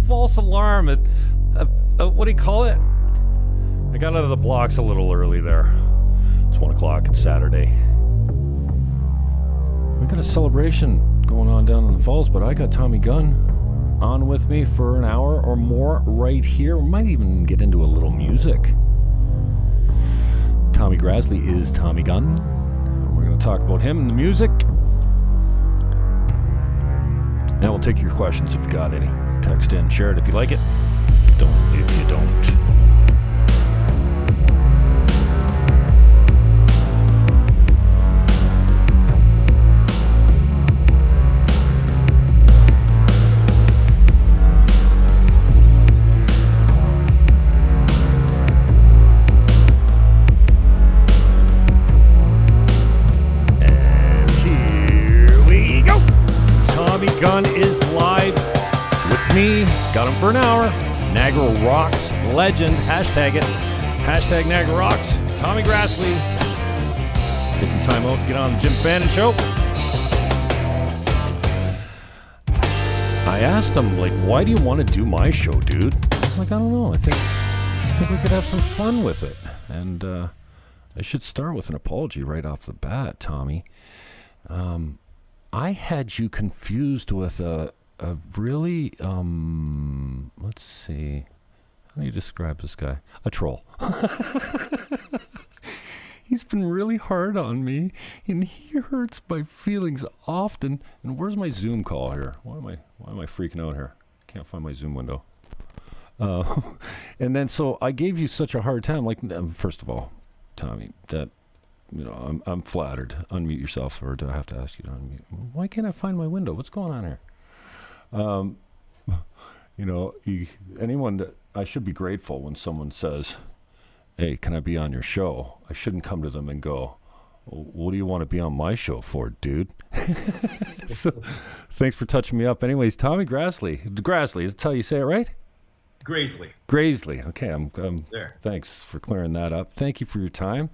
false alarm. What do you call it? I got out of the blocks a little early there. It's 1 o'clock. It's Saturday. We got a celebration going on down in the falls, but I got Tommy Gunn on with me for an hour or more right here. We might even get into a little music. Tommy Grasleey is Tommy Gunn. We're going to talk about him and the music. And we'll take your questions if you got any. Text in, share it if you like it. Don't if you don't. Gunn is live with me. Got him for an hour. Niagara Rocks legend. Hashtag it. Hashtag Niagara Rocks. Tommy Grasleey. Taking time out to get on the Jim Fannin Show. I asked him, like, why do you want to do my show, dude? I was like, I don't know. I think we could have some fun with it. And I should start with an apology right off the bat, Tommy. I had you confused with a really, let's see, how do you describe this guy? A troll. He's been really hard on me, and he hurts my feelings often. And where's my Zoom call here? Why am I freaking out here? Can't find my Zoom window. And then so I gave you such a hard time. Like, first of all, Tommy, that. You know, I'm flattered. Unmute yourself, or do I have to ask you to unmute? Why can't I find my window? What's going on here? You know, anyone that I should be grateful when someone says, "Hey, can I be on your show?" I shouldn't come to them and go, "What do you want to be on my show for, dude?" So, thanks for touching me up. Anyways, Tommy Grasleey. Grasleey, is that how you say it, right? Grasleey. Grasleey. Okay, I'm there. Thanks for clearing that up. Thank you for your time.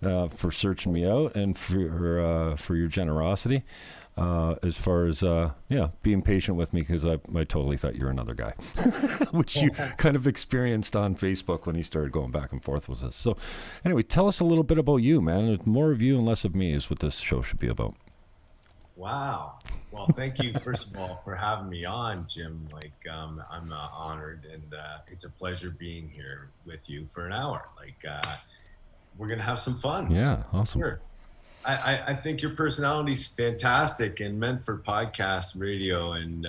For searching me out and for your generosity as far as being patient with me, because I totally thought you were another guy, which you kind of experienced on Facebook when you started going back and forth with us. So anyway, tell us a little bit about you, man. More of you and less of me is what this show should be about. Wow. Well, thank you, first of all, for having me on, Jim. Like, I'm honored, and it's a pleasure being here with you for an hour. Like, we're going to have some fun. Yeah, awesome. Sure. I think your personality's fantastic and meant for podcast radio, and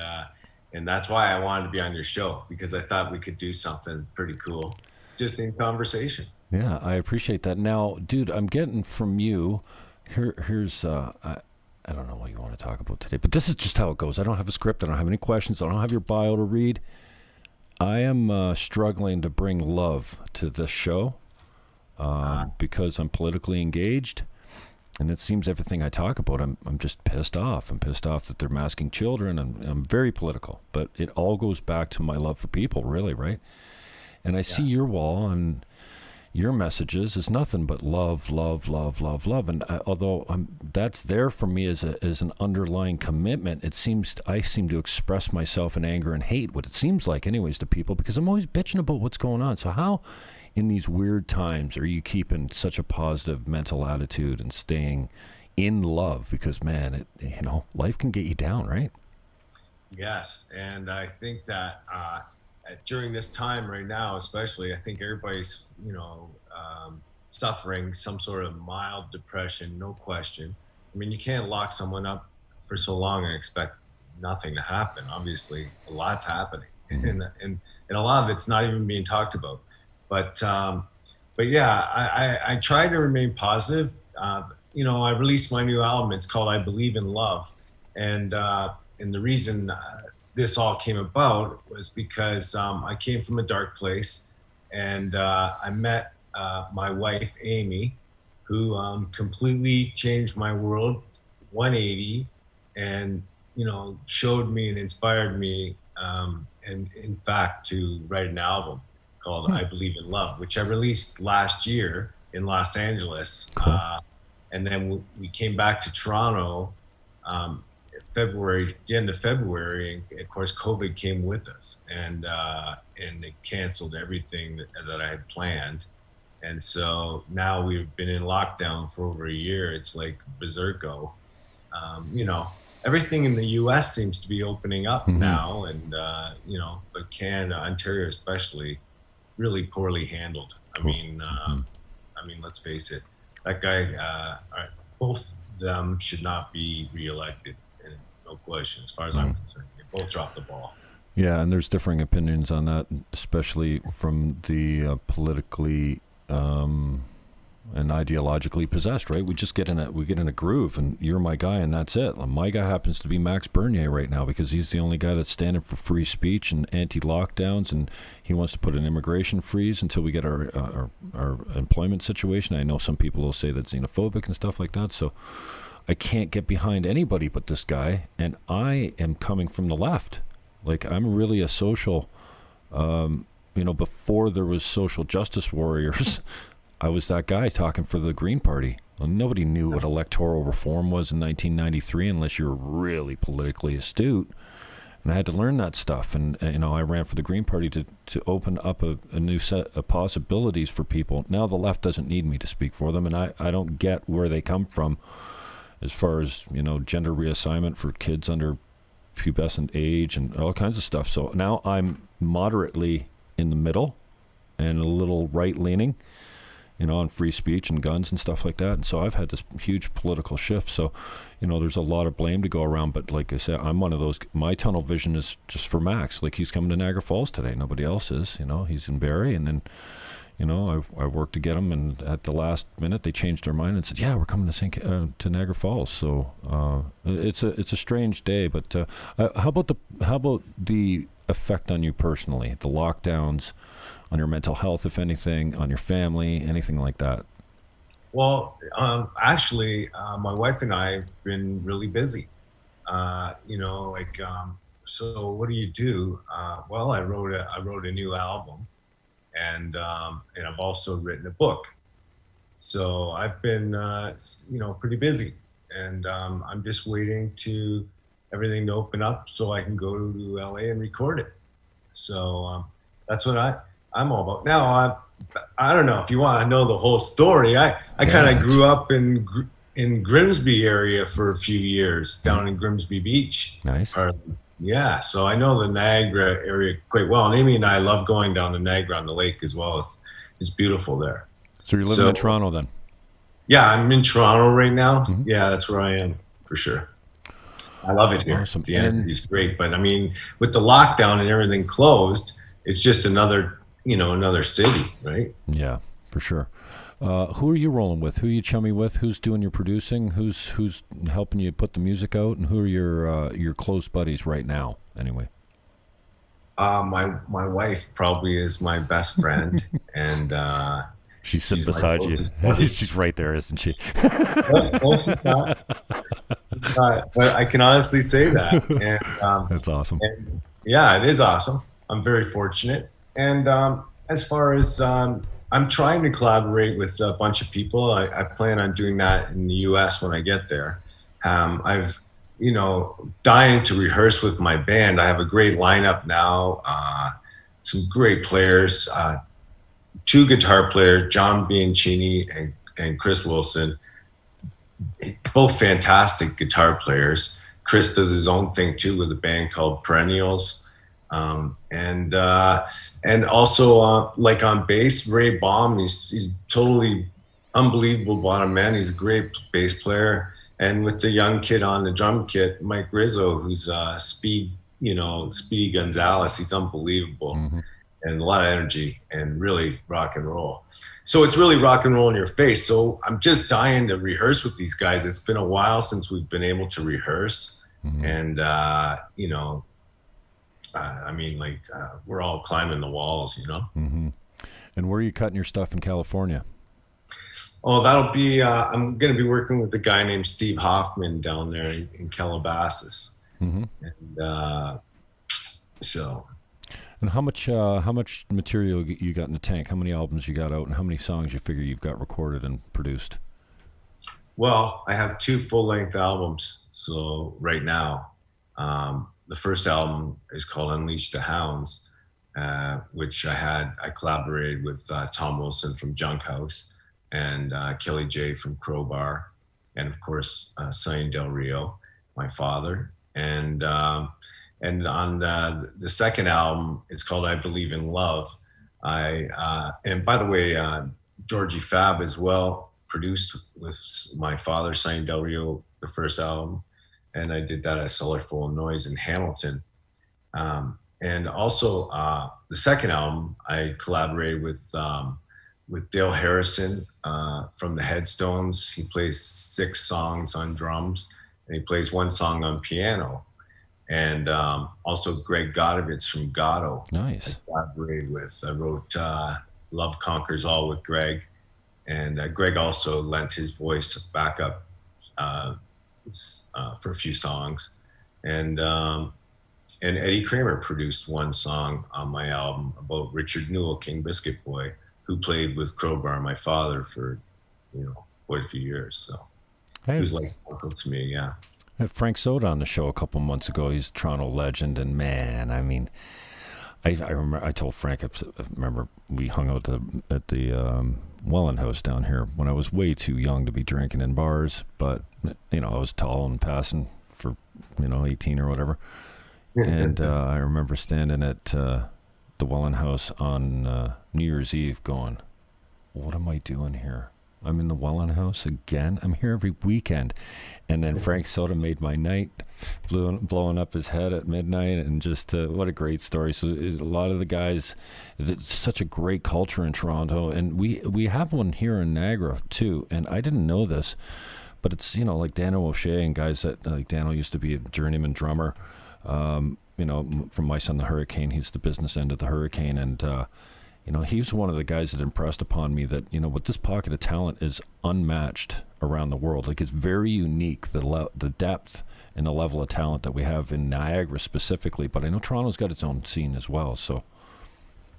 that's why I wanted to be on your show, because I thought we could do something pretty cool just in conversation. Yeah, I appreciate that. Now, dude, I'm getting from you, here's, I don't know what you want to talk about today, but this is just how it goes. I don't have a script. I don't have any questions. I don't have your bio to read. I am struggling to bring love to this show. Because I'm politically engaged, and it seems everything I talk about, I'm just pissed off. I'm pissed off that they're masking children, and I'm very political. But it all goes back to my love for people, really, right? And I see your wall, and your messages is nothing but love, love, love, love, love. And although that's there for me as an underlying commitment, I seem to express myself in anger and hate, what it seems like anyways, to people, because I'm always bitching about what's going on. So how, in these weird times, are you keeping such a positive mental attitude and staying in love? Because, man, life can get you down, right? Yes, and I think that during this time right now, especially, I think everybody's, suffering some sort of mild depression, no question. I mean, you can't lock someone up for so long and expect nothing to happen. Obviously, a lot's happening, and a lot of it's not even being talked about. But yeah, I try to remain positive. I released my new album. It's called I Believe in Love. And the reason this all came about was because I came from a dark place, and I met my wife, Amy, who completely changed my world 180 and, showed me and inspired me, and in fact, to write an album called I Believe in Love, which I released last year in Los Angeles. Cool. And then we came back to Toronto February, the end of February, and of course COVID came with us, and it canceled everything that I had planned. And so now we've been in lockdown for over a year. It's like berserko. You know, everything in the U.S. seems to be opening up now, and you know, but Canada, Ontario especially, really poorly handled. I mean, let's face it, that guy, both of them should not be reelected, and no question, as far as I'm concerned. They both dropped the ball. Yeah, and there's differing opinions on that, especially from the politically and ideologically possessed, right? We just get in a groove, and you're my guy, and that's it. My guy happens to be Max Bernier right now because he's the only guy that's standing for free speech and anti-lockdowns, and he wants to put an immigration freeze until we get our employment situation. I know some people will say that's xenophobic and stuff like that, so I can't get behind anybody but this guy, and I am coming from the left. Like, I'm really a social, before there was social justice warriors, I was that guy talking for the Green Party. Well, nobody knew what electoral reform was in 1993 unless you were really politically astute. And I had to learn that stuff. And I ran for the Green Party to open up a new set of possibilities for people. Now the left doesn't need me to speak for them, and I don't get where they come from as far as, gender reassignment for kids under pubescent age and all kinds of stuff. So now I'm moderately in the middle and a little right-leaning, on free speech and guns and stuff like that. And so I've had this huge political shift. So, there's a lot of blame to go around. But like I said, I'm one of those, my tunnel vision is just for Max. Like, he's coming to Niagara Falls today. Nobody else is, he's in Barrie. And then, I worked to get him. And at the last minute, they changed their mind and said, yeah, we're coming to Niagara Falls. So it's a strange day. But how about the effect on you personally, the lockdowns, on your mental health, if anything, on your family, anything like that? Well, actually, my wife and I have been really busy. So what do you do? Well, I wrote a new album, and I've also written a book. So I've been, pretty busy, and I'm just waiting to everything to open up so I can go to LA and record it. So that's what I'm all about. Now, I don't know if you want to know the whole story. I kind of grew up in Grimsby area for a few years, down in Grimsby Beach. Nice. Yeah, so I know the Niagara area quite well. And Amy and I love going down to Niagara on the lake as well. It's beautiful there. So you're living in Toronto then? Yeah, I'm in Toronto right now. Mm-hmm. Yeah, that's where I am for sure. I love it here. Awesome. The energy is great. But I mean, with the lockdown and everything closed, it's just another city, right? Yeah, for sure. Who are you rolling with? Who are you chummy with? Who's doing your producing? Who's helping you put the music out? And who are your close buddies right now? Anyway, my wife probably is my best friend, and she's sitting beside you. She's right there, isn't she? No, she's not. But I can honestly say that. And, that's awesome. And, yeah, it is awesome. I'm very fortunate. And as far as I'm trying to collaborate with a bunch of people, I plan on doing that in the U.S. when I get there. I've, dying to rehearse with my band. I have a great lineup now, some great players, 2 guitar players, John Bianchini and Chris Wilson, both fantastic guitar players. Chris does his own thing too with a band called Perennials. And also like on bass, Ray Baum, he's totally unbelievable bottom man. He's a great bass player. And with the young kid on the drum kit, Mike Rizzo, who's Speedy Gonzalez, he's unbelievable. Mm-hmm. And a lot of energy and really rock and roll. So it's really rock and roll in your face. So I'm just dying to rehearse with these guys. It's been a while since we've been able to rehearse. Mm-hmm. And, we're all climbing the walls, Mm-hmm. And where are you cutting your stuff in California? Oh, that'll be, I'm going to be working with a guy named Steve Hoffman down there in Calabasas. Mm-hmm. And so. And how much material you got in the tank? How many albums you got out, and how many songs you figure you've got recorded and produced? Well, I have 2 full-length albums. So right now, the first album is called Unleash the Hounds, which I collaborated with Tom Wilson from Junk House and Kelly J from CROWBAR, and of course Sonny Del Rio, my father. And on the second album, it's called I Believe in Love. And by the way, Georgie Fab as well produced with my father, Sonny Del Rio, the first album. And I did that at Cellarful of Noise in Hamilton. And also the second album, I collaborated with Dale Harrison from the Headstones. He plays 6 songs on drums, and he plays 1 song on piano. And also Greg Godovitz from Gatto. Nice. I collaborated with. I wrote Love Conquers All with Greg. And Greg also lent his voice back up for a few songs. And Eddie Kramer produced 1 song on my album about Richard Newell, King Biscuit Boy, who played with CROWBAR, my father, for quite a few years. So he was like uncle to me, yeah. I had Frank Soda on the show a couple months ago. He's a Toronto legend, and man, I mean, I remember I told Frank. I remember we hung out at the Welland House down here when I was way too young to be drinking in bars, but I was tall and passing for 18 or whatever. And I remember standing at the Welland House on New Year's Eve, going, "What am I doing here? I'm in the Welland House again. I'm here every weekend." And then Frank Soda made my night, blowing up his head at midnight, and just what a great story. So a lot of the guys, it's such a great culture in Toronto, and we have one here in Niagara too. And I didn't know this, but it's like Dano O'Shea and guys that like Dano used to be a journeyman drummer. From My Son the Hurricane, he's the business end of the Hurricane, and he's one of the guys that impressed upon me that, with this pocket of talent is unmatched around the world. Like, it's very unique, the depth and the level of talent that we have in Niagara specifically, but I know Toronto's got its own scene as well, so.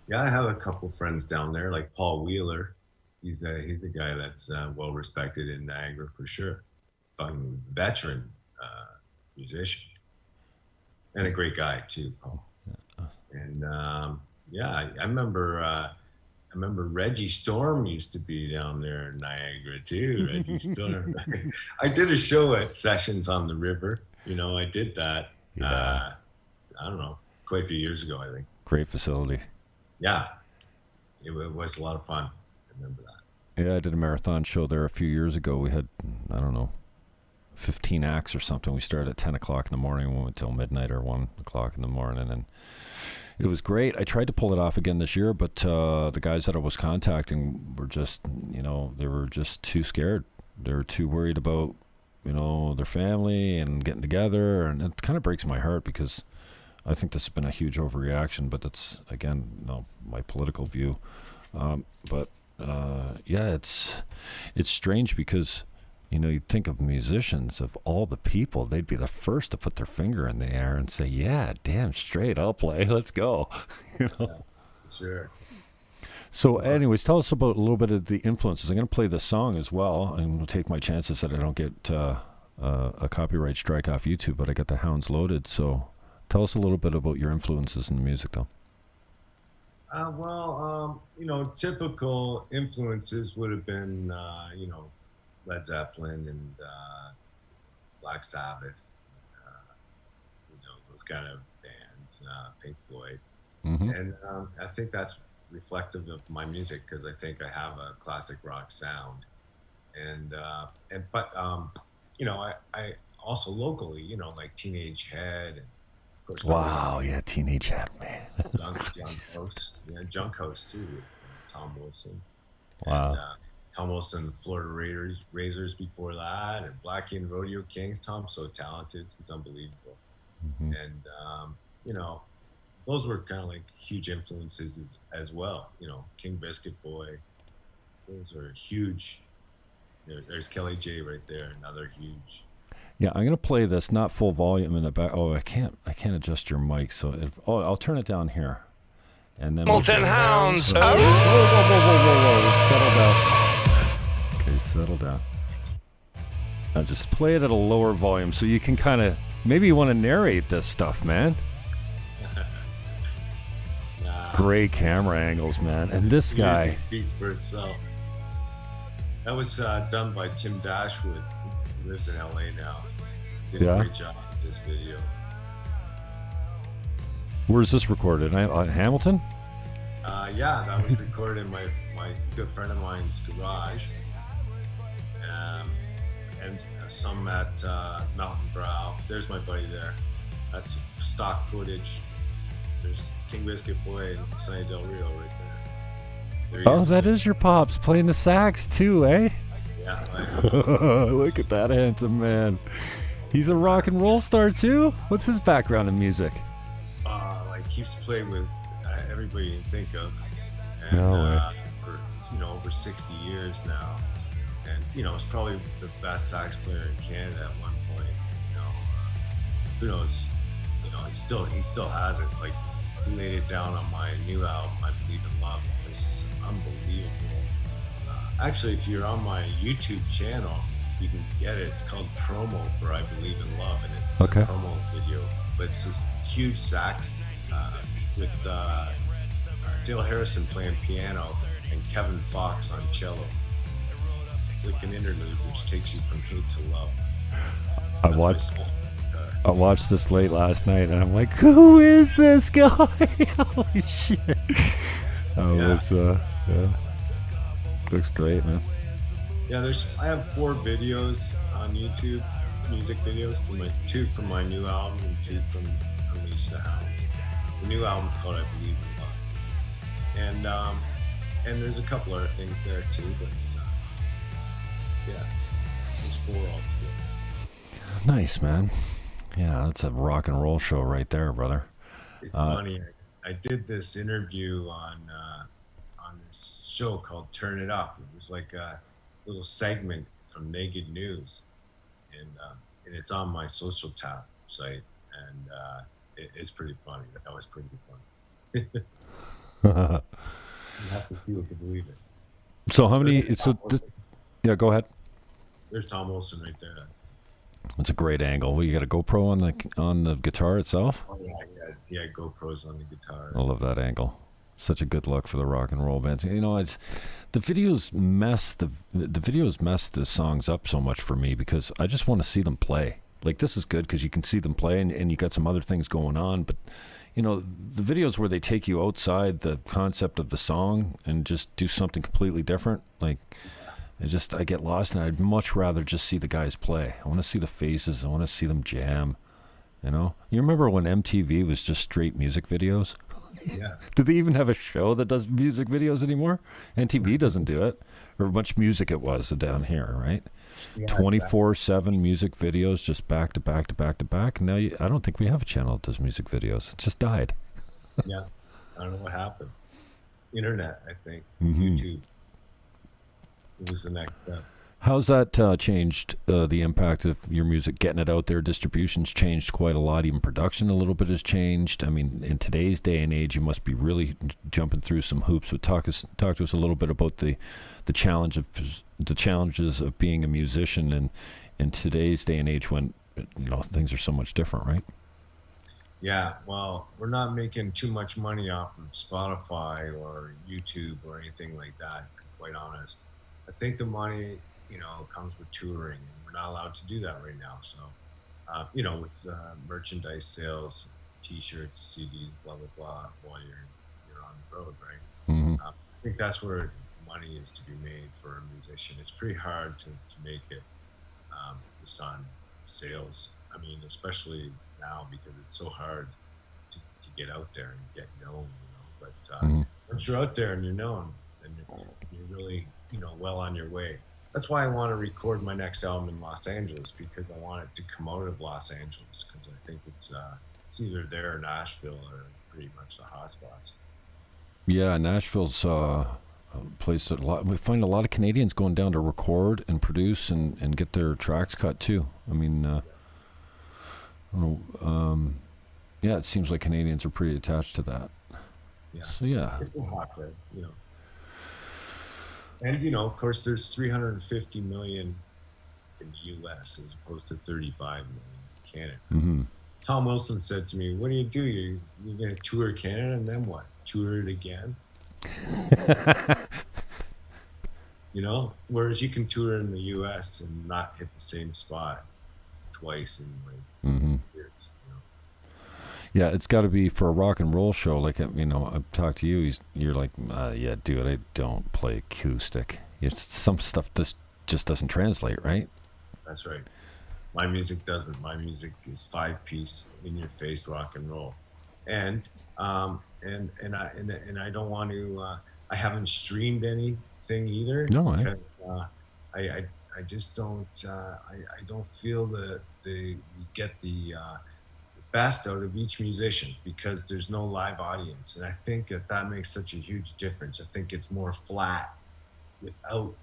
Yeah, I have a couple friends down there, like Paul Wheeler. He's a guy that's well respected in Niagara for sure. Fucking veteran musician. And a great guy too, Paul. And I remember Reggie Storm used to be down there in Niagara too. Reggie Storm. I did a show at Sessions on the River. I did that. Yeah. I don't know, quite a few years ago, I think. Great facility. Yeah, it was a lot of fun. I remember that. Yeah, I did a marathon show there a few years ago. We had, 15 acts or something. We started at 10 o'clock in the morning and went until midnight or 1 o'clock in the morning, and it was great. I tried to pull it off again this year, but the guys that I was contacting were just, they were just too scared. They were too worried about, their family and getting together, and it kind of breaks my heart because I think this has been a huge overreaction, but that's, again, my political view. It's strange because, you'd think of musicians, of all the people, they'd be the first to put their finger in the air and say, yeah, damn straight, I'll play, let's go. Yeah, sure. So anyways, tell us about a little bit of the influences. I'm going to play this song as well, and we'll take my chances that I don't get a copyright strike off YouTube, but I got the Hounds loaded. So tell us a little bit about your influences in the music, though. Typical influences would have been, Led Zeppelin and Black Sabbath, those kind of bands, Pink Floyd. Mm-hmm. And I think that's reflective of my music because I think I have a classic rock sound. But I also locally, like Teenage Head and of course. Wow, yeah, Teenage Head, man. Junk House too, with Tom Wilson. Wow. And, Tom Wilson, the Florida Razors before that, and Blackie and Rodeo Kings. Tom's so talented; he's unbelievable. Mm-hmm. And those were kind of like huge influences as well. King Biscuit Boy. Those are huge. There's Kelly J right there, another huge. Yeah, I'm gonna play this, not full volume in the back. Oh, I can't adjust your mic, so I'll turn it down here, and then. Hamilton Hounds. Whoa! Settle down. Okay, settle down. I'll just play it at a lower volume so you can kind of, maybe you want to narrate this stuff, man. Great camera angles, man. And this guy. Speaks for itself. That was done by Tim Dashwood, who lives in LA now. Did a great job with this video. Where's this recorded? Hamilton? Yeah, that was recorded in my good friend of mine's garage. And some at Mountain Brow. There's my buddy there. That's stock footage. There's King Biscuit Boy and Sonny Del Rio right there. Oh, that is your pops playing the sax too, eh? Yeah. Look at that handsome man. He's a rock and roll star too? What's his background in music? Like he used to play with everybody you can think of. And No way. For over 60 years now. And it's probably the best sax player in Canada at one point. Who knows? He still has it. Like he laid it down on my new album, I Believe in Love. It was unbelievable. Actually, if you're on my YouTube channel, you can get it. It's called Promo for I Believe in Love, and it's a promo video. But it's this huge sax with Dale Harrison playing piano and Kevin Fox on cello. It's like an interlude which takes you from hate to love. I watched this late last night, and I'm like, "Who is this guy?" Holy shit! It's looks great, man. Yeah, I have 4 videos on YouTube, music videos two from my new album and 2 from UNLEASH the Hounds. The new album called I Believe in Love, and there's a couple other things there too, but there's 4 altogether. Nice, man. Yeah, that's a rock and roll show right there, brother. It's funny. I did this interview on this show called Turn It Up. It was like a little segment from Naked News, and it's on my Social Tap site, and it's pretty funny. That was pretty funny. You have to see it to believe it. So how many? Yeah, go ahead. There's Tom Wilson right there. That's a great angle. Well, you got a GoPro on the guitar itself? Oh, yeah, GoPro's on the guitar. I love that angle. Such a good look for the rock and roll bands. It's the videos mess the videos mess the songs up so much for me because I just want to see them play. Like this is good because you can see them play and you got some other things going on, but the videos where they take you outside the concept of the song and just do something completely different, like I get lost, and I'd much rather just see the guys play. I want to see the faces. I want to see them jam. You remember when MTV was just straight music videos? Yeah. Do they even have a show that does music videos anymore? MTV doesn't do it. Or much music it was down here, right? Yeah, 24/7 music videos, just back to back to back to back. Now I don't think we have a channel that does music videos. It just died. Yeah, I don't know what happened. Internet, I think. Mm-hmm. YouTube. It was the next step. How's that changed the impact of your music, getting it out there? Distribution's changed quite a lot. Even production a little bit has changed. I mean, in today's day and age, you must be really jumping through some hoops. But talk to us a little bit about the challenges of being a musician and in today's day and age when things are so much different, right? Yeah, well, we're not making too much money off of Spotify or YouTube or anything like that, quite honest. I think the money comes with touring, and we're not allowed to do that right now. So, with merchandise sales, T-shirts, CDs, blah blah blah, while you're on the road, right? Mm-hmm. I think that's where money is to be made for a musician. It's pretty hard to make it just on sales. I mean, especially now because it's so hard to get out there and get known. But once you're out there and you're known, then you're really well on your way. That's why I want to record my next album in Los Angeles, because I want it to come out of Los Angeles, because I think it's either there or Nashville are pretty much the hot spots. Yeah, Nashville's a place that we find a lot of Canadians going down to record and produce and get their tracks cut too. I mean, it seems like Canadians are pretty attached to that. Yeah. So yeah, it's a hotbed, And of course, there's 350 million in the U.S. as opposed to 35 million in Canada. Mm-hmm. Tom Wilson said to me, "What do? You're going to tour Canada and then what? Tour it again?" You know, whereas you can tour in the U.S. and not hit the same spot twice in like years. You know? Yeah, it's got to be for a rock and roll show. Like, you know, I've talked to you. You're like, yeah, dude, I don't play acoustic. It's some stuff just doesn't translate, right? That's right. My music doesn't. My music is 5-piece, in your face rock and roll, and I don't want to. I haven't streamed anything either. No, because I just don't. I don't feel that you get the best out of each musician because there's no live audience, and I think that makes such a huge difference. I think it's more flat without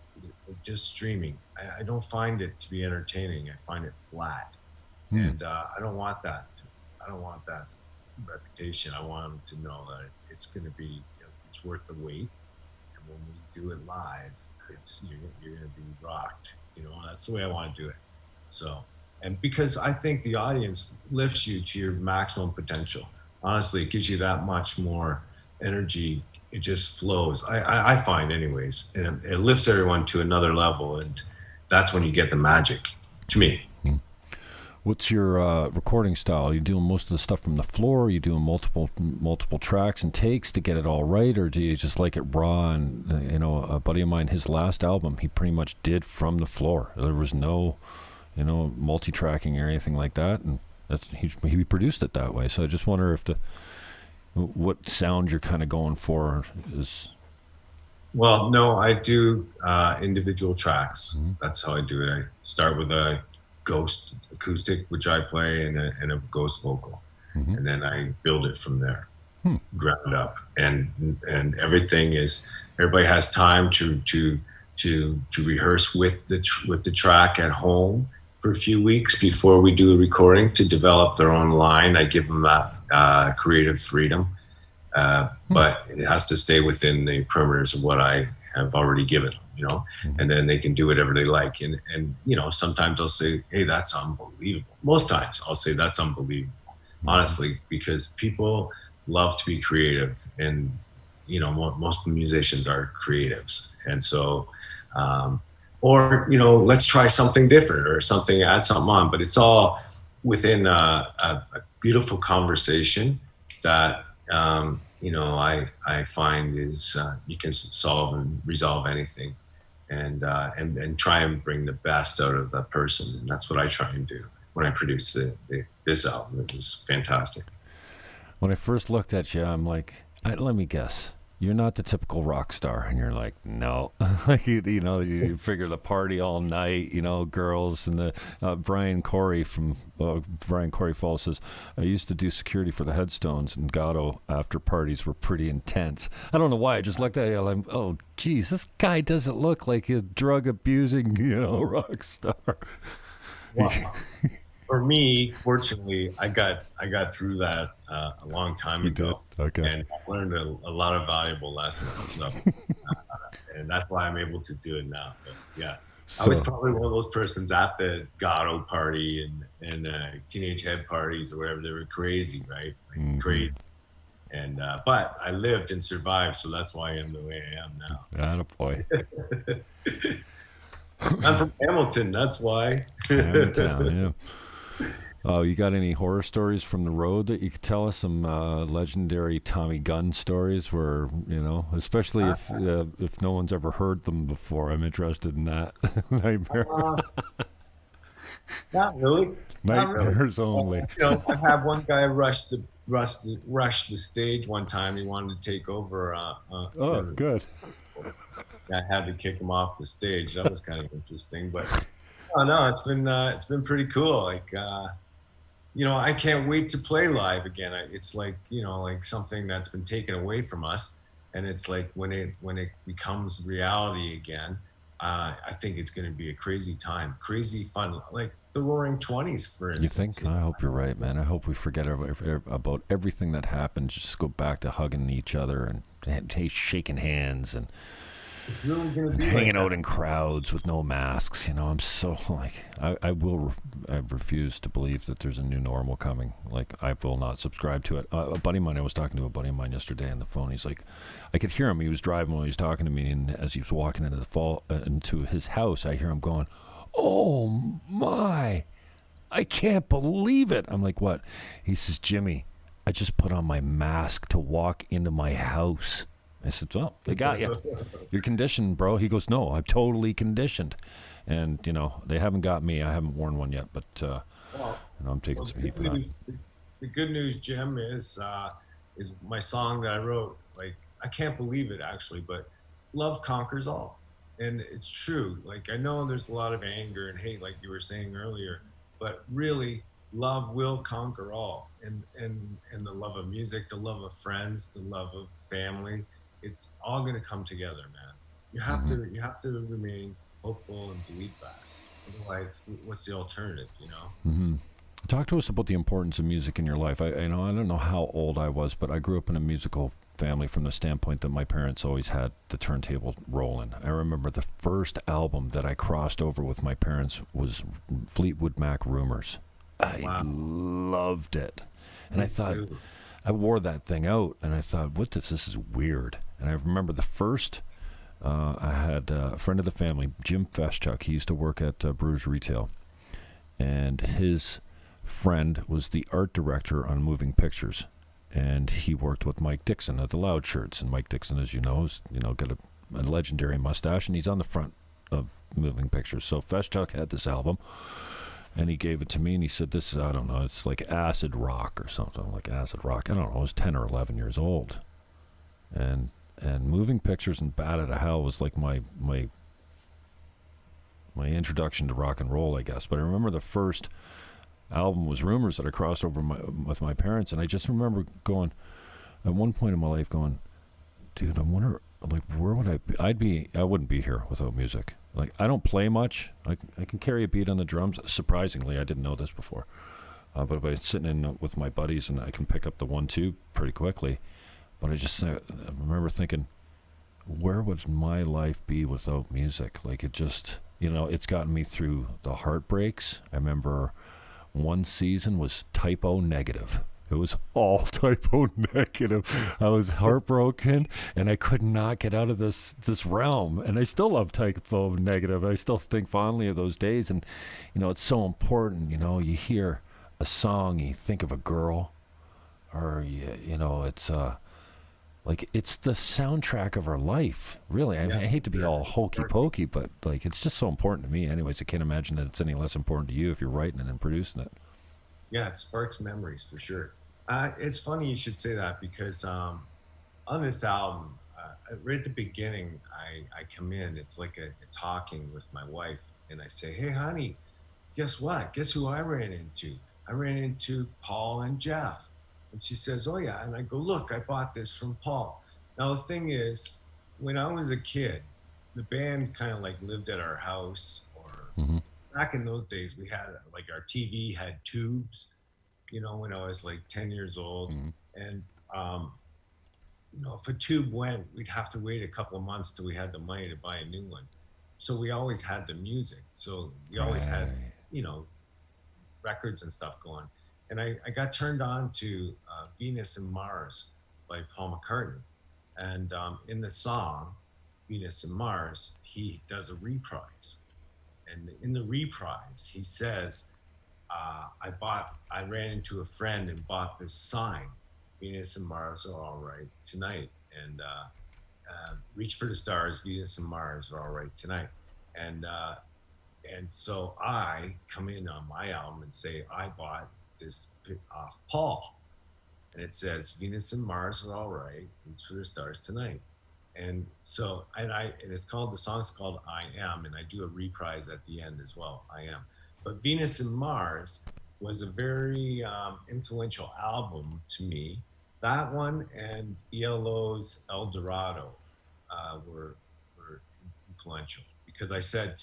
just streaming. I don't find it to be entertaining. I find it flat, and I don't want that. I don't want that reputation. I want them to know that it's going to be, you know, it's worth the wait. And when we do it live, you're going to be rocked. You know, that's the way I want to do it. So, and because I think the audience lifts you to your maximum potential. Honestly, it gives you that much more energy. It just flows. I find anyways, and it lifts everyone to another level, and that's when you get the magic, to me. What's your recording style? Are you doing most of the stuff from the floor? Are you doing multiple tracks and takes to get it all right, or do you just like it raw? And you know, a buddy of mine, his last album, he pretty much did from the floor. There was no, you know, multi-tracking or anything like that, and he produced it that way. So I just wonder if what sound you're kind of going for is. Well, no, I do individual tracks. That's how I do it. I start with a ghost acoustic, which I play, and a ghost vocal, and then I build it from there, ground up, and everything is. Everybody has time to rehearse with the track at home for a few weeks before we do a recording to develop their own line. I give them that creative freedom, but it has to stay within the perimeters of what I have already given, you know, and then they can do whatever they like. And, you know, sometimes I'll say, hey, that's unbelievable. Most times I'll say that's unbelievable, honestly, because people love to be creative, and, you know, most musicians are creatives. And so, or, you know, let's try something different or something, add something on, but it's all within a beautiful conversation that, you know, I find is you can solve and resolve anything, and try and bring the best out of that person, and that's what I try and do when I produce this album. It was fantastic. When I first looked at you, I'm like, let me guess. You're not the typical rock star, and you're like, no. Like you know, you figure the party all night, you know, girls, and the Brian Corey from Brian Corey Falls says, I used to do security for the Headstones, and Gatto after parties were pretty intense. I don't know why. I just looked at you, I'm, oh, geez, this guy doesn't look like a drug abusing, you know, rock star. Wow. For me, fortunately, I got through that a long time ago. Okay. And I learned a lot of valuable lessons. So, and that's why I'm able to do it now. But yeah, so, I was probably one of those persons at the Gatto party and teenage head parties or whatever. They were crazy, right? Like crazy. And but I lived and survived, so that's why I am the way I am now. Attaboy. I'm from Hamilton, that's why. Hamilton, yeah. Oh, you got any horror stories from the road that you could tell us? Some legendary Tommy Gunn stories, where, you know, especially if no one's ever heard them before. I'm interested in that. Nightmare. Not really. Nightmares only. You know, I had one guy rush the stage one time. He wanted to take over. Oh, good. I had to kick him off the stage. That was kind of interesting, but no, it's been pretty cool. Like, you know, I can't wait to play live again. It's like, you know, like something that's been taken away from us, and it's like when it becomes reality again, I think it's going to be a crazy time, crazy fun, like the Roaring '20s, for instance. You think? I hope you're right, man. I hope we forget about everything that happened. Just go back to hugging each other and shaking hands and It's really gonna And be like hanging out that. in crowds with no masks. I'm so like, I refuse to believe that there's a new normal coming. Like, I will not subscribe to it. A buddy of mine, I was talking to a buddy of mine yesterday on the phone. He's like, I could hear him. He was driving while he was talking to me, and as he was walking into his house, I hear him going, "Oh my, I can't believe it." I'm like, "What?" He says, "Jimmy, I just put on my mask to walk into my house." I said, "Well, they got you. You're conditioned, bro." He goes, "No, I'm totally conditioned." And, they haven't got me. I haven't worn one yet, but Well, I'm taking well, some heat for that. the good news, Jim, is my song that I wrote. Like, I can't believe it actually, but love conquers all, and it's true. Like, I know there's a lot of anger and hate, like you were saying earlier, but really, love will conquer all, and the love of music, the love of friends, the love of family. It's all going to come together, man. Mm-hmm. You have to remain hopeful and believe that. Otherwise, what's the alternative? You know? Mm-hmm. Talk to us about the importance of music in your life. I don't know how old I was, but I grew up in a musical family from the standpoint that my parents always had the turntable rolling. I remember the first album that I crossed over with my parents was Fleetwood Mac Rumors. I Wow. loved it. And I Me thought, too. I wore that thing out, and I thought, what this is weird. And I remember the first, I had a friend of the family, Jim Feschuk. He used to work at Brewers Retail, and his friend was the art director on Moving Pictures, and he worked with Mike Dixon at the Loud Shirts. And Mike Dixon, as you know, is got a legendary mustache, and he's on the front of Moving Pictures. So Feschuk had this album, and he gave it to me, and he said, "This is, I don't know, it's like acid rock or something, like acid rock." I don't know, I was 10 or 11 years old. And Moving Pictures and Bat Out of Hell was like my introduction to rock and roll, I guess. But I remember the first album was Rumors that I crossed over with my parents, and I just remember going, at one point in my life, going, "Dude, I wonder, like, where would I be? I wouldn't be here without music. Like, I don't play much. I can carry a beat on the drums. Surprisingly, I didn't know this before. But by sitting in with my buddies, and I can pick up the 1-2 pretty quickly. But I remember thinking, where would my life be without music? Like, it just, it's gotten me through the heartbreaks. I remember one season was typo negative. It was all typo negative. I was heartbroken, and I could not get out of this realm. And I still love typo negative. I still think fondly of those days. And it's so important. You hear a song, you think of a girl, or it's like, it's the soundtrack of our life. Really, I hate to be all hokey pokey, but like, it's just so important to me. Anyways, I can't imagine that it's any less important to you if you're writing it and producing it. Yeah, it sparks memories for sure. It's funny you should say that because on this album, right at the beginning, I come in. It's like a talking with my wife, and I say, "Hey, honey, guess what? Guess who I ran into? I ran into Paul and Jeff." And she says, "Oh yeah." And I go, "Look, I bought this from Paul." Now the thing is, when I was a kid, the band kind of like lived at our house, or Mm-hmm. back in those days, we had like our TV had tubes. When I was like 10 years old, Mm-hmm. and if a tube went, we'd have to wait a couple of months till we had the money to buy a new one. So we always had the music. So we always had, Right. you know, records and stuff going. And I got turned on to Venus and Mars by Paul McCartney. And in the song, Venus and Mars, he does a reprise. And in the reprise, he says, I ran into a friend and bought this sign, Venus and Mars are all right tonight. And reach for the stars, Venus and Mars are all right tonight. And so I come in on my album and say, I bought this off Paul. And it says, Venus and Mars are all right, reach for the stars tonight. And so, and it's called, the song's called I Am, and I do a reprise at the end as well, I Am. But Venus and Mars was a very influential album to me. That one and ELO's El Dorado were influential, because I said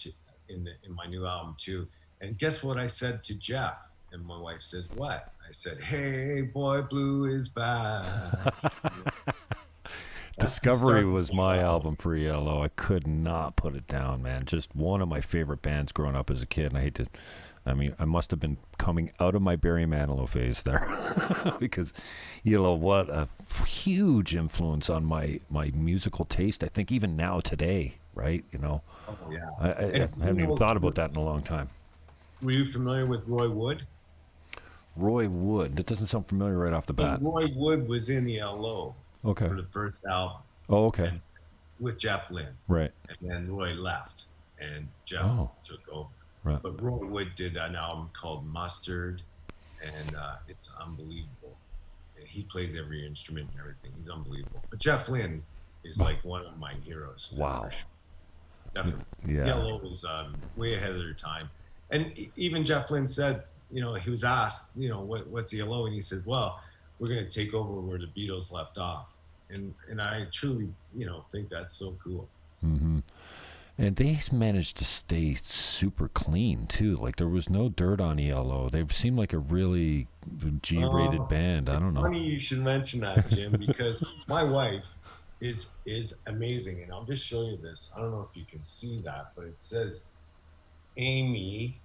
in my new album too, and guess what I said to Jeff? And my wife says, what? I said, hey, boy, blue is back. Discovery was my album for ELO. I could not put it down, man. Just one of my favorite bands growing up as a kid. And I must have been coming out of my Barry Manilow phase there. Because ELO, what a huge influence on my musical taste. I think even now today, right? Oh, yeah. I haven't even thought about that in a long time. Were you familiar with Roy Wood? Roy Wood. That doesn't sound familiar right off the bat. Roy Wood was in ELO for the first album. Oh, okay. With Jeff Lynne. Right. And then Roy left, and Jeff took over. Right. But Roy Wood did an album called Mustard, and it's unbelievable. And he plays every instrument and everything. He's unbelievable. But Jeff Lynne is like one of my heroes. Wow. Definitely. Yeah. ELO was way ahead of their time. And even Jeff Lynne said, he was asked, what's ELO? And he says, well, we're going to take over where the Beatles left off. And I truly, think that's so cool. Mm-hmm. And they managed to stay super clean, too. Like, there was no dirt on ELO. They seemed like a really G-rated band. I don't know. Funny you should mention that, Jim, because my wife is amazing. And I'll just show you this. I don't know if you can see that, but it says Amy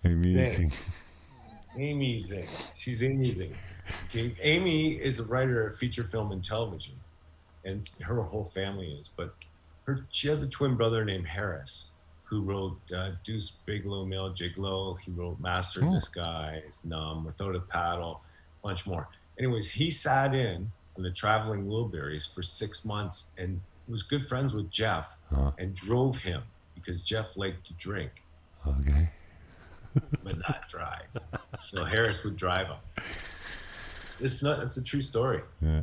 Zing. Amy Zing. She's Amy Zing. Okay. Amy is a writer of feature film and television, and her whole family is. But she has a twin brother named Harris, who wrote Deuce Bigalow, Male Gigolo. He wrote Master of Disguise, Numb, Without a Paddle, a bunch more. Anyways, he sat in on the Traveling Wilburys for 6 months and was good friends with Jeff and drove him because Jeff liked to drink. Okay. But not drive. So Harris would drive him. It's a true story. Yeah.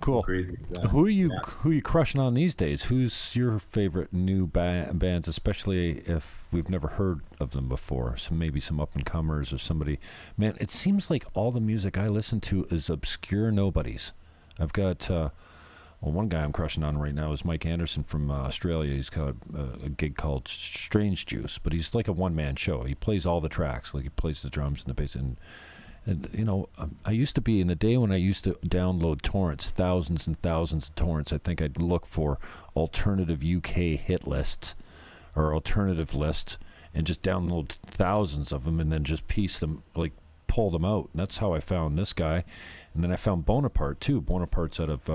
Cool. Crazy. Who are you crushing on these days? Who's your favorite new bands, especially if we've never heard of them before? So maybe some up and comers or somebody. Man, it seems like all the music I listen to is obscure nobodies. I've got one guy I'm crushing on right now is Mike Anderson from Australia. He's got a gig called Strange Juice, but he's like a one-man show. He plays all the tracks, like he plays the drums and the bass. And I used to be in the day when I used to download torrents, thousands and thousands of torrents. I think I'd look for alternative UK hit lists or alternative lists and just download thousands of them and then just piece them, like pull them out. And that's how I found this guy. And then I found Bonaparte too. Bonaparte's out of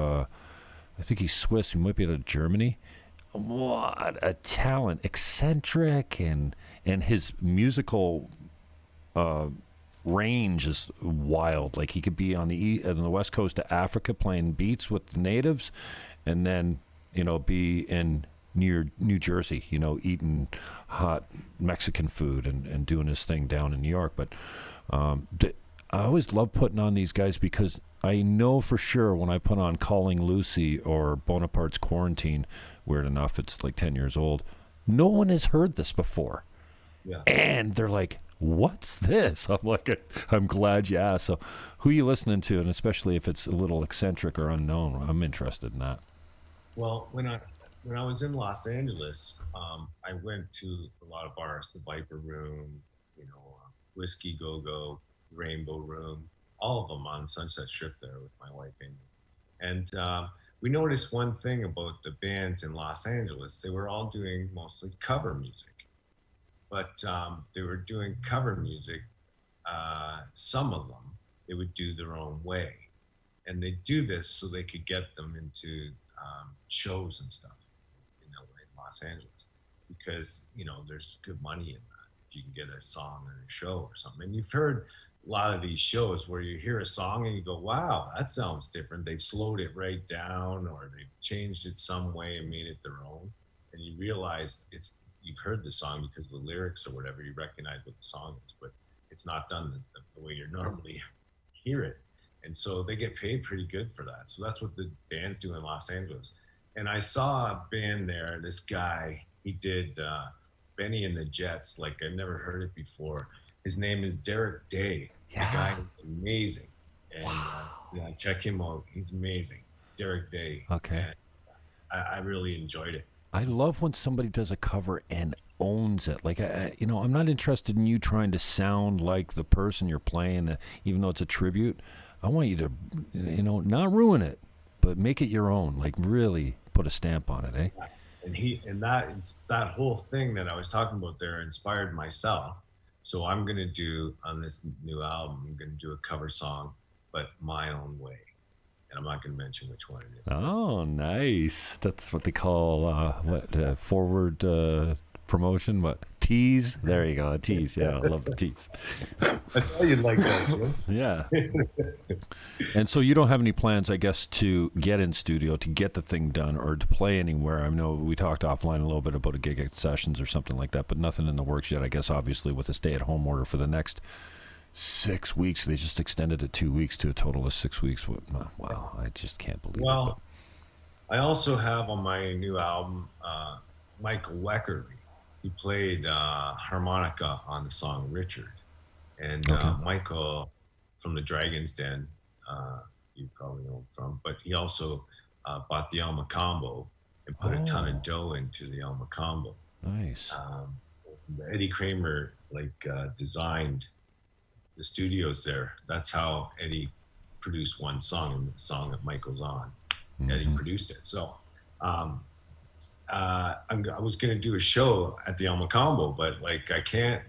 I think he's Swiss. He might be out of Germany. What a talent. Eccentric, and his musical range is wild. Like, he could be on the west coast of Africa playing beats with the natives, and then, be in near New Jersey, eating hot Mexican food and doing his thing down in New York. But I always love putting on these guys because I know for sure when I put on Calling Lucy or Bonaparte's Quarantine, weird enough, it's like 10 years old, no one has heard this before. Yeah. And they're like, what's this? I'm like, I'm glad you asked. So who are you listening to? And especially if it's a little eccentric or unknown, I'm interested in that. Well, when I was in Los Angeles, I went to a lot of bars, the Viper Room, Whiskey Go-Go, Rainbow Room, all of them on Sunset Strip there with my wife Amy. And we noticed one thing about the bands in Los Angeles. They were all doing mostly cover music. But they were doing cover music. Some of them, they would do their own way. And they do this so they could get them into shows and stuff in LA, Los Angeles. Because, there's good money in that. If you can get a song in a show or something. And you've heard a lot of these shows where you hear a song and you go, wow, that sounds different. They've slowed it right down, or they've changed it some way and made it their own. And you realize you've heard the song because of the lyrics or whatever, you recognize what the song is, but it's not done the way you normally hear it. And so they get paid pretty good for that. So that's what the bands do in Los Angeles. And I saw a band there, this guy, he did Benny and the Jets, like I've never heard it before. His name is Derek Day. Yeah. The guy is amazing. And check him out. He's amazing. Derek Day. Okay. And I really enjoyed it. I love when somebody does a cover and owns it. Like, I'm not interested in you trying to sound like the person you're playing, even though it's a tribute. I want you to, not ruin it, but make it your own. Like really put a stamp on it, eh? And that whole thing that I was talking about there inspired myself. So I'm gonna do on this new album, I'm gonna do a cover song, but my own way. And I'm not gonna mention which one it is. Oh, nice. That's what they call forward promotion. What, tease? There you go, a tease. Yeah, I love the tease. I thought you'd like that, Jim. Yeah. And so you don't have any plans, I guess, to get in studio, to get the thing done, or to play anywhere. I know we talked offline a little bit about a gig at Sessions or something like that, but nothing in the works yet. I guess obviously with a stay-at-home order for the next 6 weeks, they just extended it 2 weeks to a total of 6 weeks. Wow, I just can't believe it. Well, I also have on my new album Michael Weckerly. He played harmonica on the song Richard. And Michael from the Dragon's Den, you probably know him from, but he also bought the Alma Combo and put a ton of dough into the Alma Combo. Nice. Eddie Kramer designed the studios there. That's how Eddie produced one song, and the song that Michael's on. Eddie produced it. So I was going to do a show at the Alma Combo, but I can't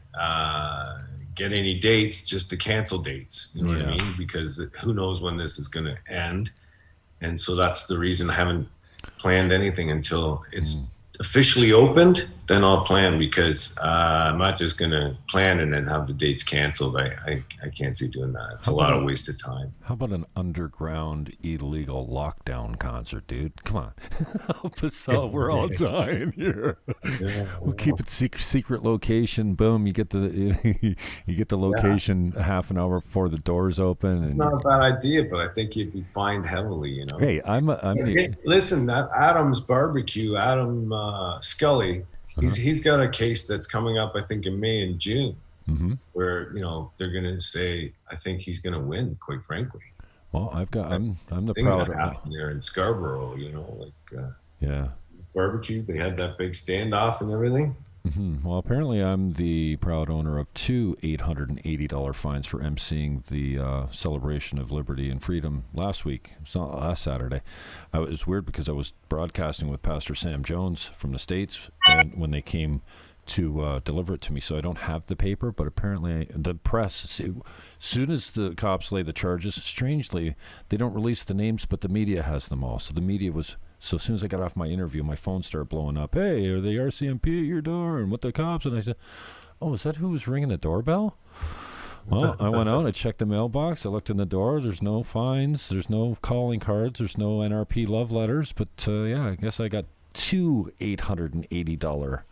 get any dates just to cancel dates. You know what I mean? Because who knows when this is going to end. And so that's the reason I haven't planned anything until it's officially opened. Then I'll plan, because I'm not just going to plan and then have the dates canceled. I can't see doing that. It's a lot of wasted time. How about an underground illegal lockdown concert, dude? Come on. Help us out. We're all dying here. We'll keep it secret location. Boom, you get the location half an hour before the doors open. And it's not a bad idea, but I think you'd be fined heavily, you know. Hey, listen, that Adam's Barbecue, Adam Scully, he's got a case that's coming up, I think, in May and June, where they're going to say, I think he's going to win. Quite frankly. Well, I'm the proud happened there in Scarborough. Barbecue. They had that big standoff and everything. Well, apparently I'm the proud owner of 2 $880 fines for emceeing the celebration of liberty and freedom last Saturday. It was weird because I was broadcasting with Pastor Sam Jones from the States, and when they came to deliver it to me, so I don't have the paper, but apparently the press, as soon as the cops lay the charges, strangely, they don't release the names, but the media has them all. So the media was... So as soon as I got off my interview, my phone started blowing up. Hey, are the RCMP at your door? And what the cops? And I said, oh, is that who was ringing the doorbell? Well, I went out, I checked the mailbox, I looked in the door. There's no fines, there's no calling cards, there's no NRP love letters. But I guess I got 2 $880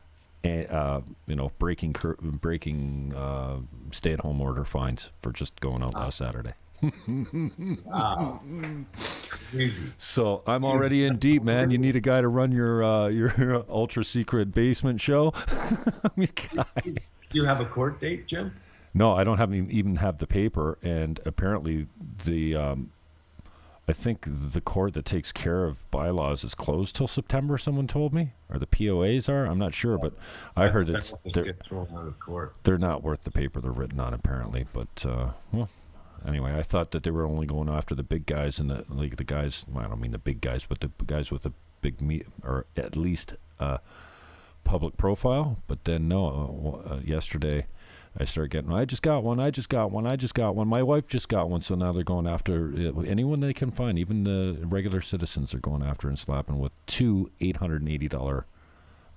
breaking stay-at-home order fines for just going out last Saturday. Wow, that's crazy. So I'm already in deep, man. You need a guy to run your ultra secret basement show. Do you have a court date, Jim? No, I don't even have the paper. And apparently I think the court that takes care of bylaws is closed till September. Someone told me, or the POAs are. I'm not sure, but I heard they're not worth the paper they're written on. Apparently, but anyway, I thought that they were only going after the big guys and the guys. Well, I don't mean the big guys, but the guys with the big meat, or at least public profile. But then no, yesterday I started getting. I just got one. My wife just got one. So now they're going after anyone they can find. Even the regular citizens are going after and slapping with 2 $880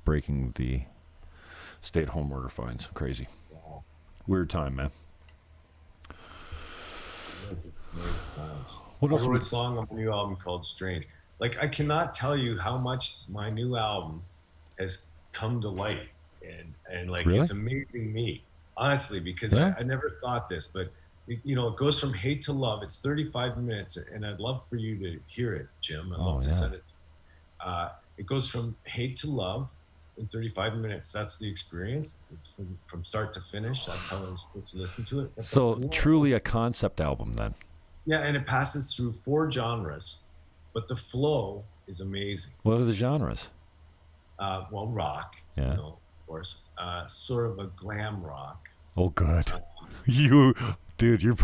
breaking the stay-at-home order fines. Crazy, weird time, man. What else? I wrote a song on my new album called Strange. I cannot tell you how much my new album has come to light, and really? It's amazing me, honestly, because I never thought this, but it goes from hate to love. It's 35 minutes, and I'd love for you to hear it, Jim. I'd love to send it. It goes from hate to love in 35 minutes. That's the experience. It's from start to finish. That's how I'm supposed to listen to it. So truly a concept album then. Yeah, and it passes through 4 genres, but the flow is amazing. What are the genres? Well, rock, of course. Sort of a glam rock. Oh, good. Dude, you're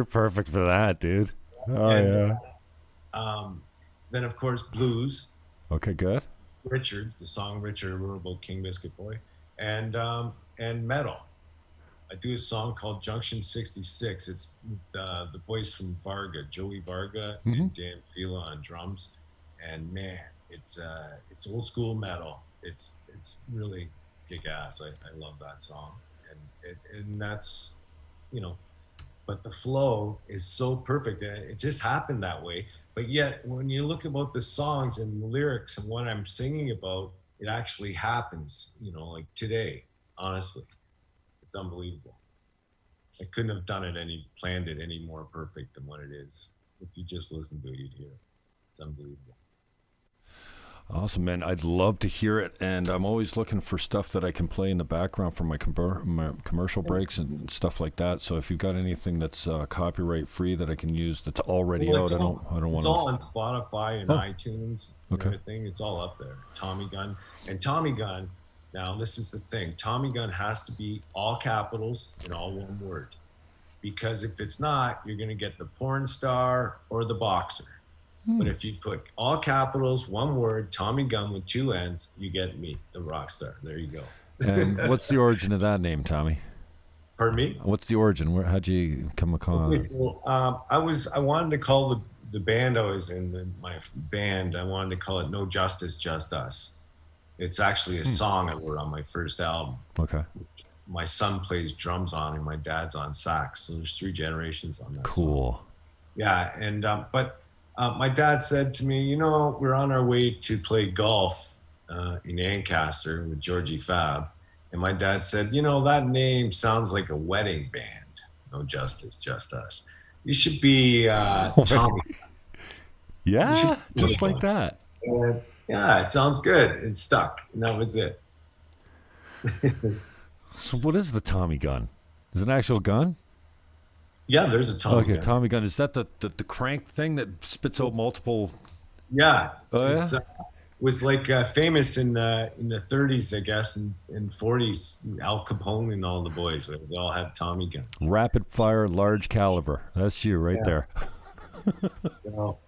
perfect for that, dude. Oh, yeah. Then of course blues. Okay, good. Richard, the song Richard, I wrote about King Biscuit Boy, and metal. I do a song called Junction 66. It's the boys from Varga, Joey Varga and Dan Fila on drums, and man, it's old school metal. It's really kick ass. I love that song, and that's, you know, but the flow is so perfect, and it just happened that way. But yet, when you look about the songs and the lyrics and what I'm singing about, it actually happens, you know, like today, honestly. It's unbelievable. I couldn't have planned it any more perfect than what it is. If you just listen to it, you'd hear it. It's unbelievable. Awesome, man. I'd love to hear it, and I'm always looking for stuff that I can play in the background for my commercial breaks and stuff like that. So if you've got anything that's copyright free that I can use that's already out, I don't want to. It's all on Spotify and iTunes and everything. It's all up there. Tommy Gunn. And Tommy Gunn, now this is the thing. Tommy Gunn has to be all capitals and all one word. Because if it's not, you're going to get the porn star or the boxer. But if you put all capitals, one word, Tommy Gunn with two N's, you get me, the rock star. There you go. And what's the origin of that name, Tommy? Pardon me? What's the origin? How'd you come across? Okay, so, I wanted to call the band I was in, my band, I wanted to call it No Justice, Just Us. It's actually a song I wrote on my first album. Okay. My son plays drums on and my dad's on sax. So there's 3 generations on that Cool. song. Yeah, and my dad said to me, you know, we're on our way to play golf in Ancaster with Georgie Fab. And my dad said, you know, that name sounds like a wedding band. No Justice, Just Us. You should be Tommy. Yeah, just like that. And, yeah, it sounds good. It stuck. And that was it. So what is the Tommy gun? Is it an actual gun? Yeah, there's a Tommy gun. Okay, Tommy gun. Is that the crank thing that spits out multiple? Yeah. Oh, yeah? It was like famous in the 30s, I guess, and 40s. Al Capone and all the boys, they all had Tommy guns. Rapid fire, large caliber. That's you right there. Well,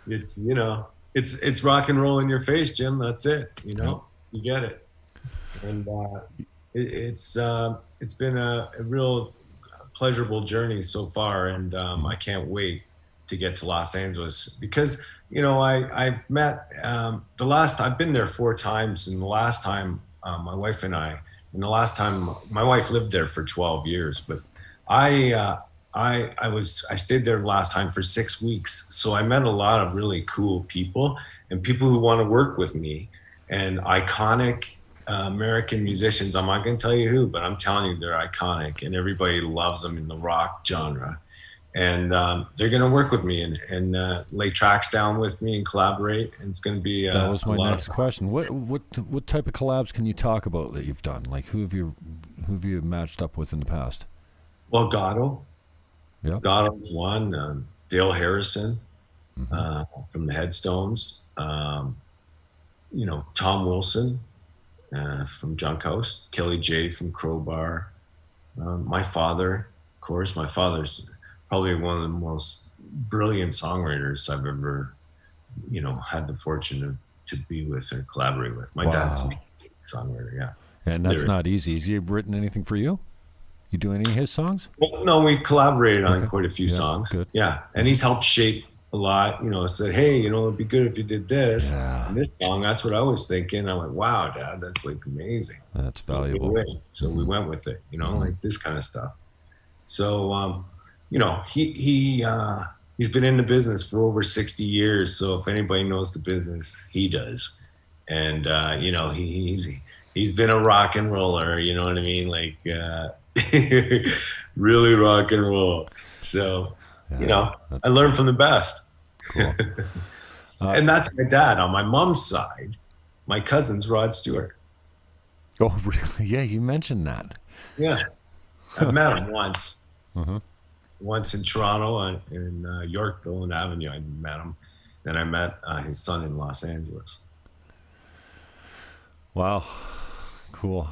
it's, you know, it's rock and roll in your face, Jim. That's it. You know, you get it. And it's been a real pleasurable journey so far, and I can't wait to get to Los Angeles because, you know, I've met I've been there 4 times, and the last time my wife and I, and the last time my wife lived there for 12 years, but I stayed there last time for 6 weeks, so I met a lot of really cool people and people who want to work with me, and iconic American musicians. I'm not going to tell you who, but I'm telling you they're iconic, and everybody loves them in the rock genre. And they're going to work with me and lay tracks down with me and collaborate. And it's going to be that was my next question. What type of collabs can you talk about that you've done? Like who have you matched up with in the past? Well, Gatto. Yeah. Gatto's one. Dale Harrison from the Headstones. You know, Tom Wilson from Junk House. Kelly J from Crowbar. My father, of course. My father's probably one of the most brilliant songwriters I've ever, you know, had the fortune to be with or collaborate with. My dad's a songwriter, yeah. And that's not easy. Has he written anything for you? You do any of his songs? Well, no, we've collaborated on quite a few songs. Good. Yeah, and he's helped shape a lot. You know, said, hey, you know, it'd be good if you did this. Yeah. And this song, that's what I was thinking. I went, wow, Dad, that's like amazing. That's valuable. So we went with it, you know, like this kind of stuff. So, you know, he's been in the business for over 60 years. So if anybody knows the business, he does. And, you know, he's been a rock and roller, you know what I mean? Like, really rock and roll. So, you know, I learned from the best. Cool. And that's my dad. On my mom's side, my cousin's Rod Stewart. Oh, really? Yeah, you mentioned that. Yeah. I met him once. Mm-hmm. Once in Toronto, in Yorkville and Avenue, I met him. Then I met his son in Los Angeles. Wow. Cool.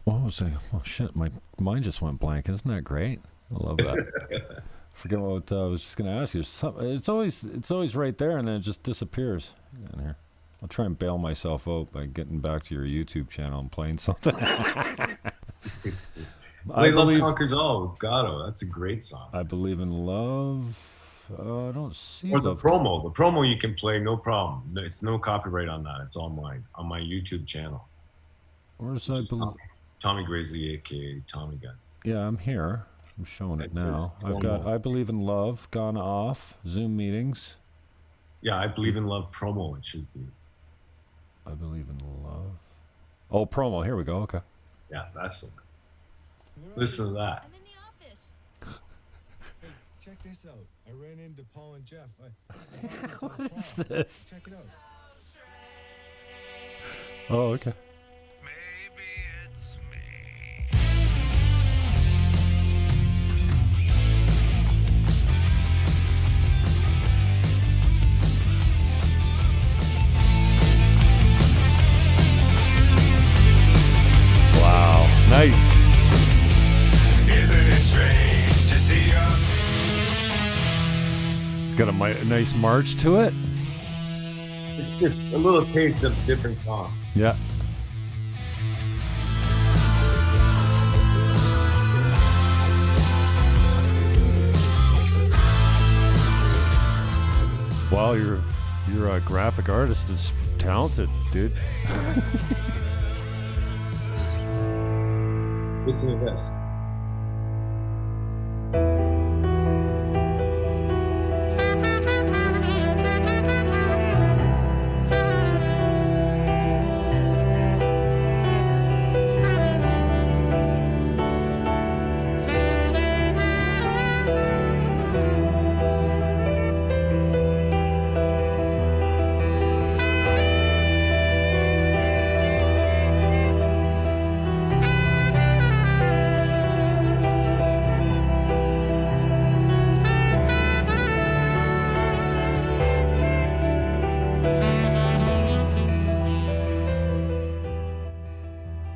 What was I? Oh, shit. My mind just went blank. Isn't that great? I love that. Forget what I was just going to ask you. It's always right there, and then it just disappears. In here. I'll try and bail myself out by getting back to your YouTube channel and playing something. Love Conquers All, Gato. That's a great song. I Believe in Love. I don't see. Or the promo. The promo you can play, no problem. It's no copyright on that. It's all mine on my YouTube channel. Where's I Believe? Tommy Grasleey, aka Tommy Gunn. Yeah, I'm here. I'm showing it now. I've got I Believe in Love gone off. Zoom meetings. Yeah, I Believe in Love promo. It should be. I Believe in Love. Oh, promo. Here we go. Okay. Yeah, that's the one. Listen to that. I'm in the office. Hey, check this out. I ran into Paul and Jeff. What is this? Check it out. Oh, okay. Maybe it's me. Wow. Nice. Isn't it strange to see you? It's got a nice march to it. It's just a little taste of different songs. Yeah. Wow, your graphic artist is talented, dude. Listen to this.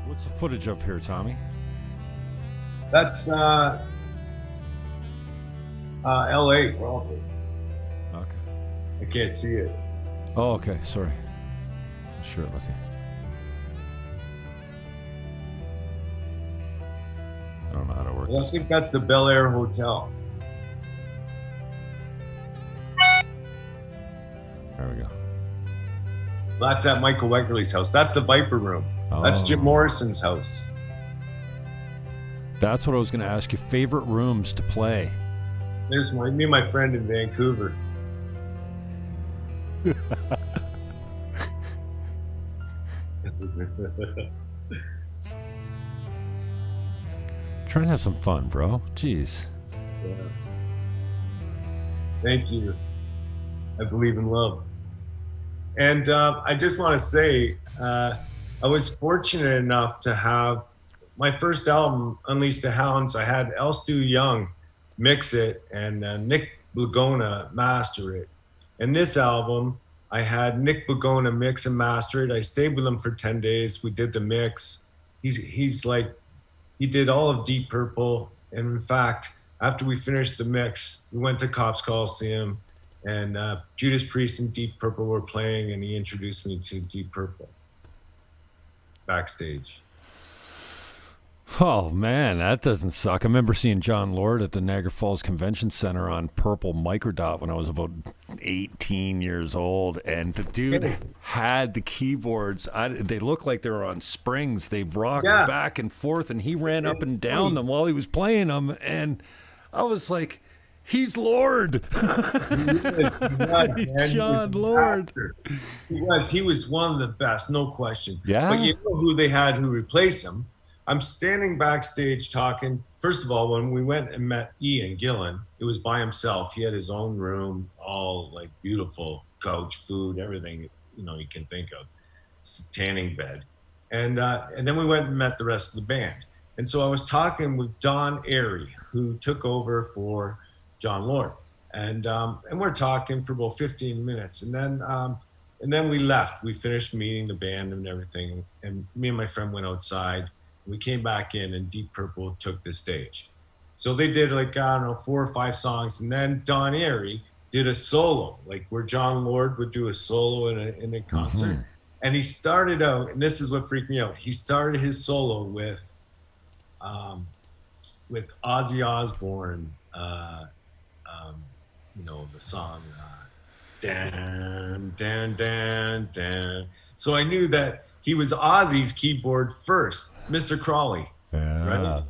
What's the footage of here, Tommy? That's LA probably. Okay. I can't see it. Oh, okay. Sorry. I'll share it with you. I don't know how to work Well, I this. think that's the Bel Air Hotel. There we go. That's at Michael Weckerly's house. That's the Viper Room. That's Jim Oh. Morrison's house. That's what I was going to ask you. Favorite rooms to play? There's me and my friend in Vancouver. Try and have some fun, bro. Jeez. Yeah. Thank you. I believe in love. And I just want to say, I was fortunate enough to have my first album, Unleash the Hounds. I had Stu Young mix it and Nick Blagona master it. And this album, I had Nick Blagona mix and master it. I stayed with him for 10 days. We did the mix. He's like, he did all of Deep Purple. And in fact, after we finished the mix, we went to Cops Coliseum and Judas Priest and Deep Purple were playing, and he introduced me to Deep Purple backstage. Oh, man, that doesn't suck. I remember seeing John Lord at the Niagara Falls Convention Center on Purple Microdot when I was about 18 years old, and the dude had the keyboards. They looked like they were on springs. They rocked back and forth, and he ran up and down them while he was playing them, and I was like, he's Lord. He was, He's John Lord. He was one of the best, no question. Yeah. But you know who they had who replaced him? I'm standing backstage talking. First of all, when we went and met Ian Gillan, it was by himself. He had his own room, all like beautiful couch, food, everything you can think of, tanning bed, and then we went and met the rest of the band. And so I was talking with Don Airy, who took over for John Lord, and we're talking for about 15 minutes, and then we left. We finished meeting the band and everything, and me and my friend went outside. We came back in, and Deep Purple took the stage. So they did like, I don't know, 4 or 5 songs. And then Don Airy did a solo, like where John Lord would do a solo in a concert. Mhm. And he started out, and this is what freaked me out. He started his solo with Ozzy Osbourne, you know, the song, Dan, Dan, Dan, Dan. So I knew that he was Ozzy's keyboard first, Mr. Crawley. Yeah. Right?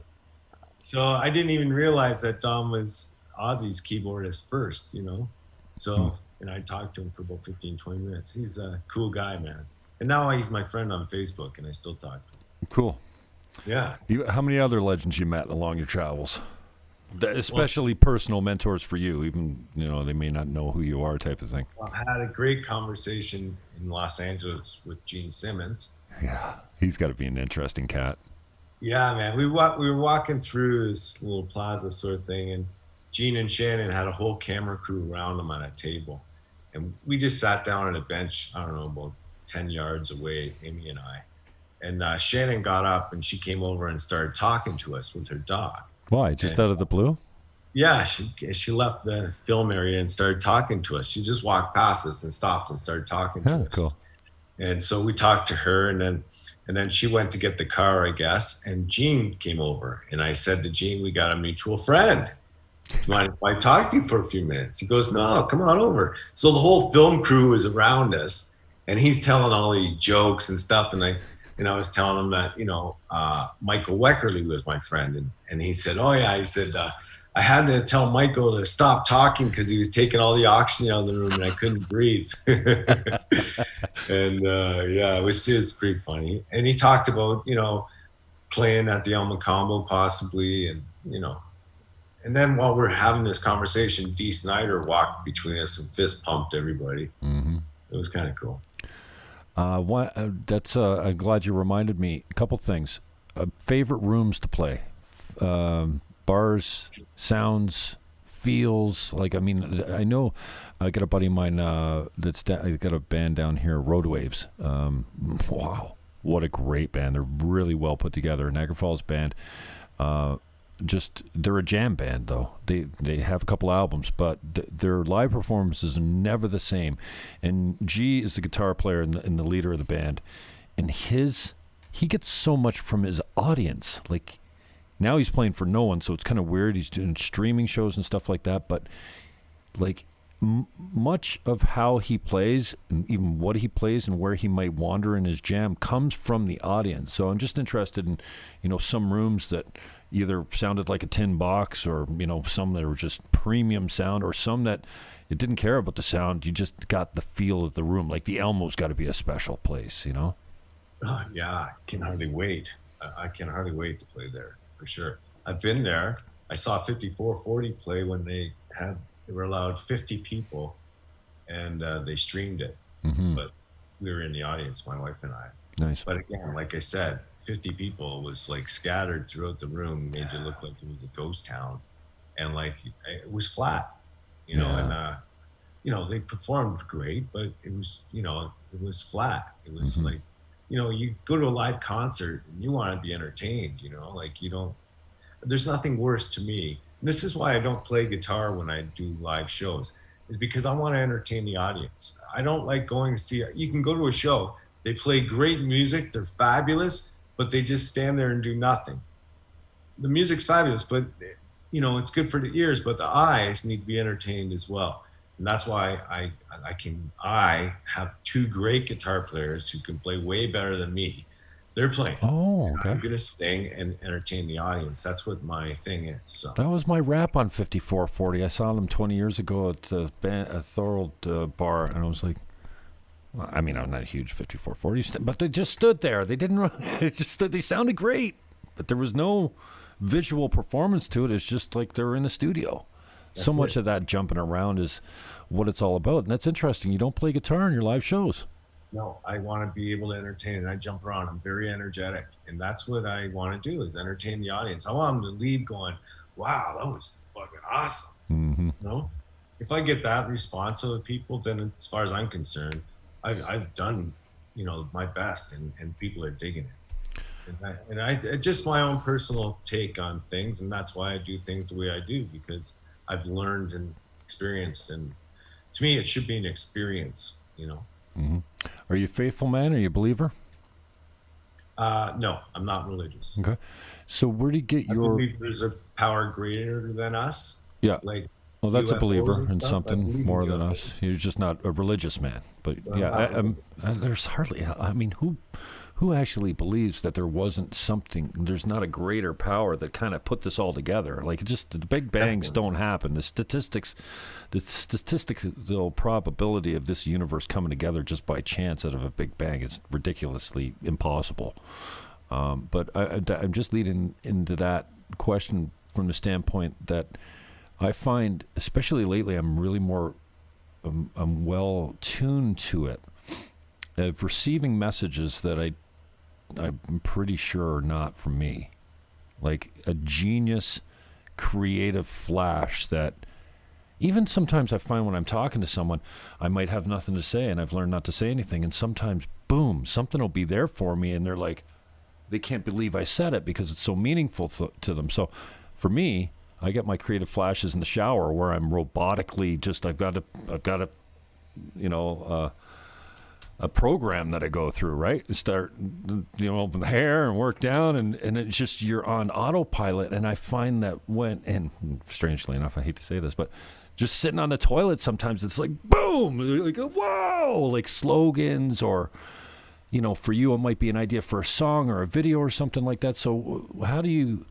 So I didn't even realize that Dom was Ozzy's keyboardist first, you know? So, and I talked to him for about 15, 20 minutes. He's a cool guy, man. And now he's my friend on Facebook, and I still talk to him. Cool. Yeah. How many other legends you met along your travels? Especially personal mentors for you, even, you know, they may not know who you are type of thing. Well, I had a great conversation in Los Angeles with Gene Simmons. Yeah, he's got to be an interesting cat. Yeah, man. We were walking through this little plaza sort of thing, and Gene and Shannon had a whole camera crew around them on a table. And we just sat down on a bench, I don't know, about 10 yards away, Amy and I. And Shannon got up and she came over and started talking to us with her dog. Why? Just out of the blue? Yeah, she left the film area and started talking to us. She just walked past us and stopped and started talking to us. Cool. And so we talked to her, and then she went to get the car, I guess, and Gene came over. And I said to Gene, we got a mutual friend. Do you mind if I talk to you for a few minutes? He goes, no, come on over. So the whole film crew was around us, and he's telling all these jokes and stuff. And I was telling him that, you know, Michael Weckerly was my friend. And he said, oh, yeah. He said, I had to tell Michael to stop talking because he was taking all the oxygen out of the room and I couldn't breathe. And, yeah, it was pretty funny. And he talked about, you know, playing at the El Macombo possibly. And, you know, and then while we're having this conversation, Dee Snider walked between us and fist pumped everybody. Mm-hmm. It was kind of cool. I'm glad you reminded me. A couple things. Favorite rooms to play. Bars, sounds, feels. Like, I mean, I know I got a buddy of mine that's got a band down here, Road Waves. Wow, what a great band. They're really well put together. Niagara Falls band. They're a jam band though. They have a couple albums, but their live performances are never the same. And G is the guitar player and the leader of the band, and he gets so much from his audience. Like, now he's playing for no one, so it's kind of weird. He's doing streaming shows and stuff like that, but like much of how he plays and even what he plays and where he might wander in his jam comes from the audience. So I'm just interested in, you know, some rooms that either sounded like a tin box, or, you know, some that were just premium sound, or some that it didn't care about the sound. You just got the feel of the room. Like the Elmo's got to be a special place, you know? Oh, yeah, I can hardly wait. I can hardly wait to play there, for sure. I've been there. I saw 5440 play when they were allowed 50 people, and they streamed it. Mm-hmm. But we were in the audience, my wife and I. Nice. But again, like I said, 50 people was like scattered throughout the room, made you look like it was a ghost town. And like, it was flat, you know, and, you know, they performed great, but it was, you know, it was flat. It was like, you know, you go to a live concert and you want to be entertained, you know, like there's nothing worse to me. And this is why I don't play guitar when I do live shows, is because I want to entertain the audience. I don't like going to see, you can go to a show, they play great music, they're fabulous, but they just stand there and do nothing. The music's fabulous, but, you know, it's good for the ears, but the eyes need to be entertained as well. And that's why I have 2 great guitar players who can play way better than me. They're playing. Oh, okay. I'm going to sing and entertain the audience. That's what my thing is. So. That was my rap on 5440. I saw them 20 years ago at a Thorold bar, and I was like, well, I mean, I'm not a huge 5440, but they just stood there. They didn't run. It just stood. They sounded great, but there was no visual performance to it. It's just like they were in the studio. That's so much of that jumping around is what it's all about. And that's interesting. You don't play guitar in your live shows. No, I want to be able to entertain, and I jump around. I'm very energetic, and that's what I want to do, is entertain the audience. I want them to leave going, wow, that was fucking awesome. Mm-hmm. You know? If I get that response of people, then as far as I'm concerned, I've done, you know, my best, and people are digging it. And I it's just my own personal take on things, and that's why I do things the way I do, because I've learned and experienced, and to me, it should be an experience, you know. Mm-hmm. Are you a faithful man? Are you a believer? No, I'm not religious. Okay. So where do you get I your? believe there's a power greater than us. Yeah. Like, Well, that's a UFOs believer and in stuff. I something believe more in than UFOs. us. You're just not a religious man. But Well, yeah, not religious. there's hardly. I mean, who actually believes that there wasn't something? There's not a greater power that kind of put this all together. Like, the Big Bangs Definitely. don't happen. The statistical probability of this universe coming together just by chance out of a Big Bang is ridiculously impossible. But I'm just leading into that question from the standpoint that I find, especially lately, I'm really more, I'm well tuned to it, of receiving messages that I'm pretty sure are not from me, like a genius, creative flash that. Even sometimes I find when I'm talking to someone, I might have nothing to say, and I've learned not to say anything. And sometimes, boom, something will be there for me, and they're like, they can't believe I said it because it's so meaningful to them. So, for me, I get my creative flashes in the shower where I'm robotically just I've got a, you know, a program that I go through, right? Start, you know, with the hair and work down, and it's just you're on autopilot. And I find that and strangely enough, I hate to say this, but just sitting on the toilet sometimes it's like boom, like whoa, like slogans, or you know, for you it might be an idea for a song or a video or something like that. So how do you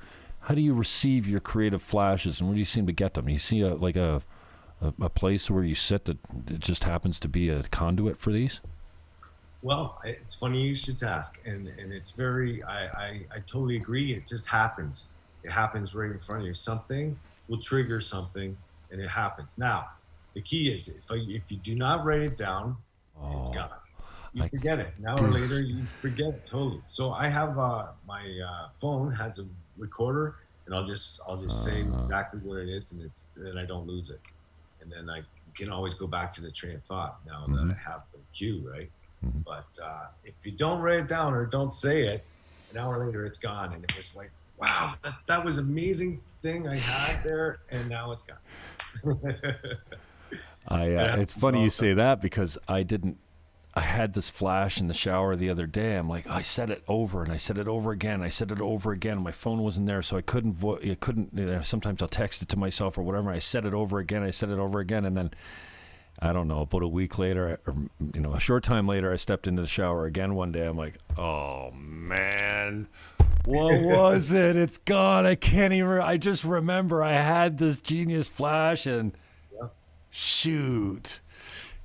receive your creative flashes, and where do you seem to get them? You see a place where you sit that it just happens to be a conduit for these? Well, it's funny you should ask, and it's very. I totally agree. It just happens. It happens right in front of you. Something will trigger something, and it happens. Now, the key is if you do not write it down, it's gone. You forget it. An hour later, you forget it totally. So I have my phone has a recorder, and I'll just say exactly what it is, and then I don't lose it, and then I can always go back to the train of thought now that I have the cue, right? Mm-hmm. But if you don't write it down or don't say it, an hour later it's gone, and it was like, wow, that was amazing thing I had there, and now it's gone. It's funny you say that because I had this flash in the shower the other day. I'm like, I said it over and I said it over again. I said it over again. My phone wasn't there, so I couldn't. Sometimes I'll text it to myself or whatever. I said it over again. I said it over again, and then I don't know. About a week later, or a short time later, I stepped into the shower again one day. I'm like, oh man, what was it? It's gone. I can't even. I just remember I had this genius flash, and shoot.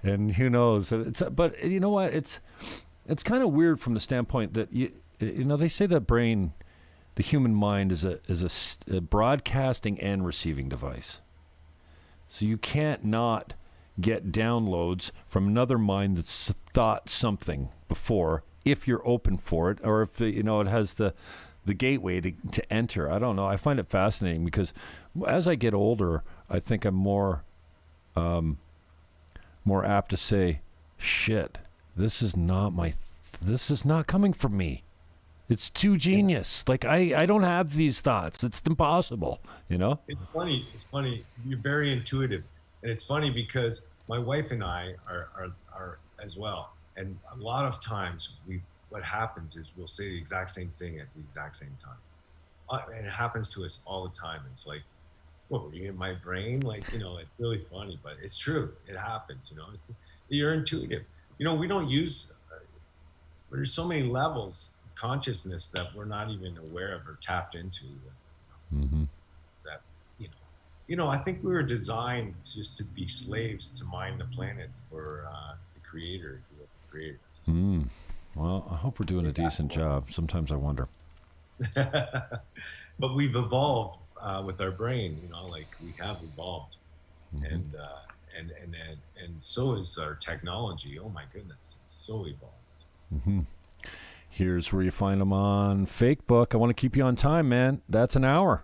And who knows? But you know what? It's kind of weird from the standpoint that they say that brain, the human mind, is a broadcasting and receiving device. So you can't not get downloads from another mind that's thought something before, if you're open for it, or if it has the gateway to enter. I don't know. I find it fascinating because as I get older, I think I'm more apt to say, shit, this is not coming from me. It's too genius. Like I don't have these thoughts. It's impossible, It's funny. You're very intuitive. And it's funny because my wife and I are as well. And a lot of times what happens is we'll say the exact same thing at the exact same time. And it happens to us all the time. It's like, what, were you in my brain? Like, it's really funny, but it's true. It happens, you're intuitive. We don't use, there's so many levels of consciousness that we're not even aware of or tapped into. That, I think we were designed just to be slaves to mine the planet for the creator who created us. Well, I hope we're doing a decent job. Sometimes I wonder. But we've evolved with our brain, like we have evolved, and so is our technology. Oh my goodness, it's so evolved. Here's where you find them on Fakebook. I want to keep you on time, man. That's an hour.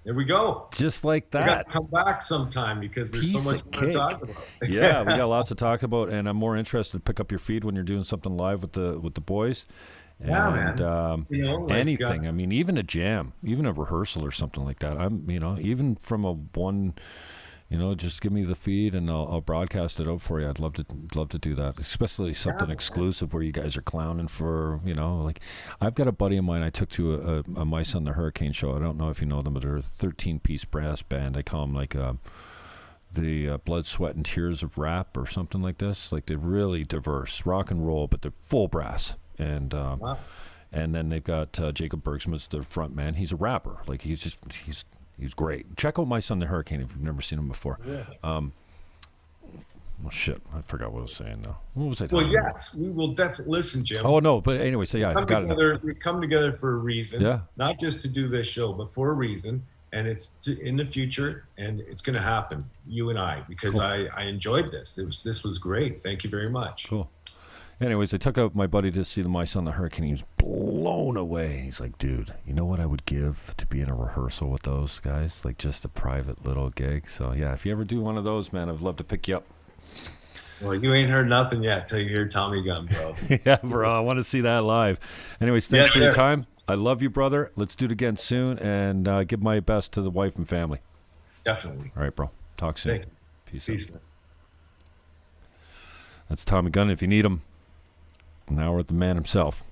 There we go. Just like We got that. to come back sometime because there's Piece so much of more to cake. talk about. Yeah, we got lots to talk about, and I'm more interested to pick up your feed when you're doing something live with the boys. Yeah, And man. You know, like, anything. I mean, even a jam, even a rehearsal or something like that. I'm, even from a one, just give me the feed and I'll broadcast it out for you. I'd love to do that, especially something exclusive where you guys are clowning for, like I've got a buddy of mine I took to a Mice on the Hurricane show. I don't know if you know them, but they're a 13-piece brass band. I call them like the Blood, Sweat, and Tears of rap or something like this. Like they're really diverse, rock and roll, but they're full brass. And and then they've got Jacob Bergsman's the front man. He's a rapper. Like he's great. Check out My Son the Hurricane if you've never seen him before. Yeah. Well, shit, I forgot what I was saying now. What was I talking Well, about? yes, we will definitely listen, Jim. Oh no, but anyway, so yeah, I got it. We come together for a reason. Yeah. Not just to do this show, but for a reason. And it's in the future, and it's going to happen. You and I, because Cool. I enjoyed this. This was great. Thank you very much. Cool. Anyways, I took out my buddy to see the Mice on the Hurricane. He was blown away. He's like, dude, you know what I would give to be in a rehearsal with those guys? Like just a private little gig. So yeah, if you ever do one of those, man, I'd love to pick you up. Well, you ain't heard nothing yet till you hear Tommy Gunn, bro. Yeah, bro, I want to see that live. Anyways, thanks Yes, for your sir. time. I love you, brother. Let's do it again soon, and give my best to the wife and family. Definitely. All right, bro. Talk soon. Thank you. Peace. Peace, Out. man. That's Tommy Gunn if you need him. Now we're at the man himself.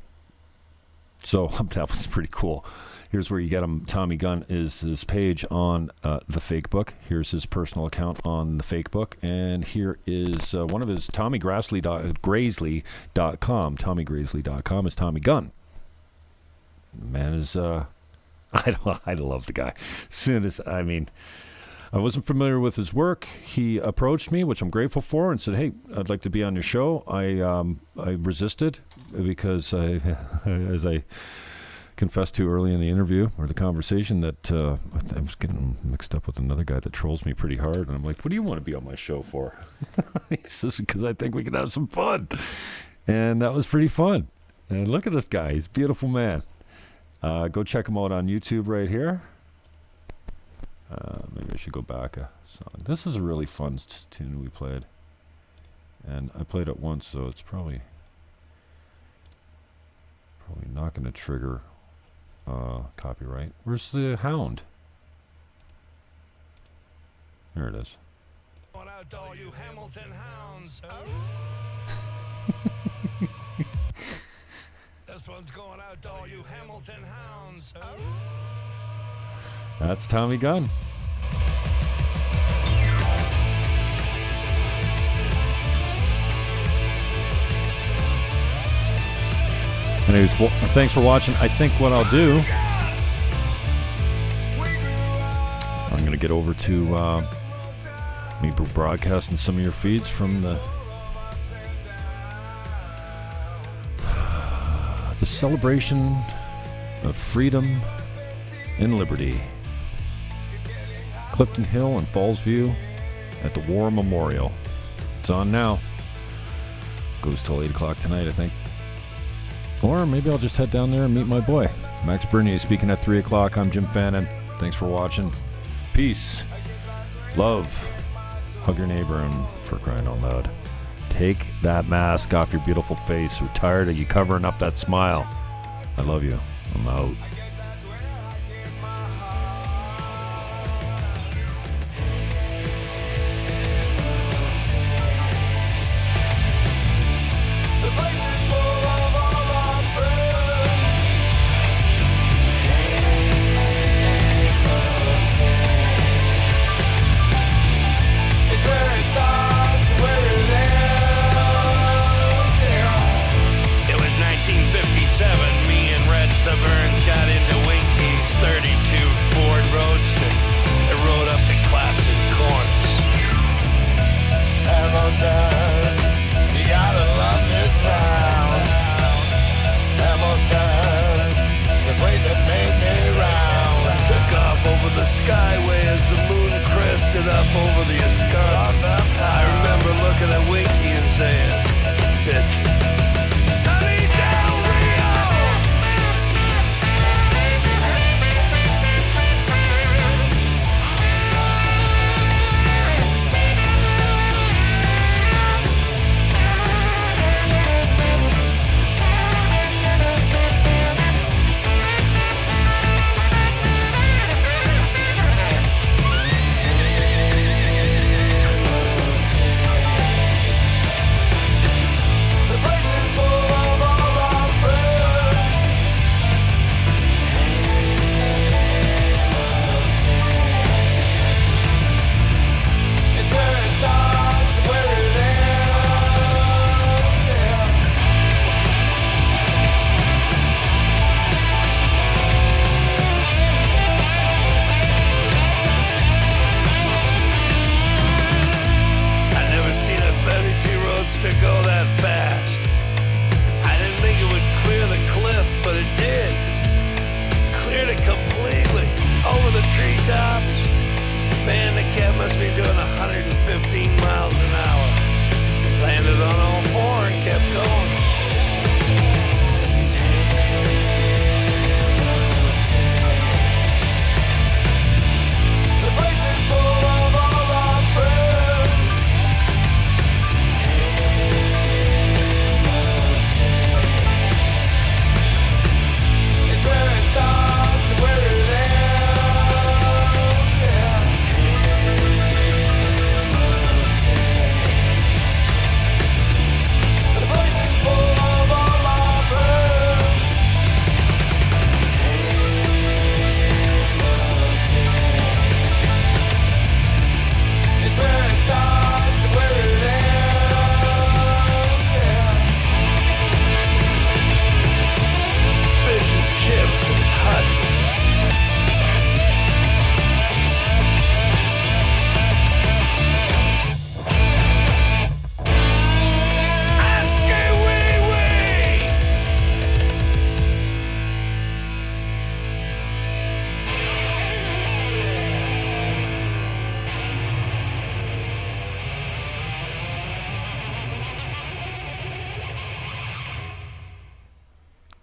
So that was pretty cool. Here's where you get him. Tommy Gunn is his page on the Fake Book. Here's his personal account on the Fake Book. And here is one of his TommyGrasley.com. TommyGrasley.com is Tommy Gunn. Man is I love the guy. I wasn't familiar with his work. He approached me, which I'm grateful for, and said, "Hey, I'd like to be on your show." I resisted because as I confessed to early in the interview or the conversation, that I was getting mixed up with another guy that trolls me pretty hard, and I'm like, "What do you want to be on my show for?" He says, "Because I think we can have some fun," and that was pretty fun. And look at this guy; he's a beautiful man. Go check him out on YouTube right here. Maybe I should go back a song. This is a really fun tune we played. And I played it once, so it's probably not going to trigger copyright. Where's the hound? There it is. Going out to all you Hamilton hounds. This one's going out to all you Hamilton hounds. That's Tommy Gunn. Anyways, well, thanks for watching. I think what I'll do, I'm going to get over to me broadcasting some of your feeds from the celebration of freedom and liberty. Clifton Hill and Falls View at the War Memorial. It's on now. Goes till 8 o'clock tonight, I think. Or maybe I'll just head down there and meet my boy. Max Bernier speaking at 3 o'clock. I'm Jim Fannin. Thanks for watching. Peace. Love. Hug your neighbor, and for crying out loud, take that mask off your beautiful face. We're tired of you covering up that smile. I love you. I'm out. Burns got into Winky's 32 Ford Roadster. It rode up to Clapson Corners. Hamilton, you gotta love this town. Hamilton, the place that made me round. Took off over the skyway as the moon crested up over the escarpment. I remember looking at Winky and saying, bitch. Sonny Del Rio!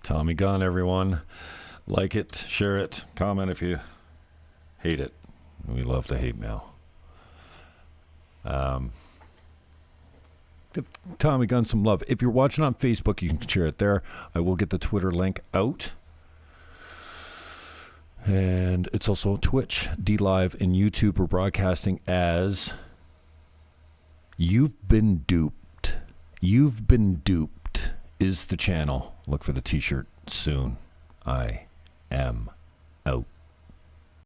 Tommy Gunn, everyone. Like it, share it, comment if you hate it. We love the hate mail. Give Tommy Gunn some love. If you're watching on Facebook, you can share it there. I will get the Twitter link out. And it's also Twitch, DLive, and YouTube. We're broadcasting as You've Been Duped. You've Been Duped is the channel. Look for the t-shirt soon. I am out.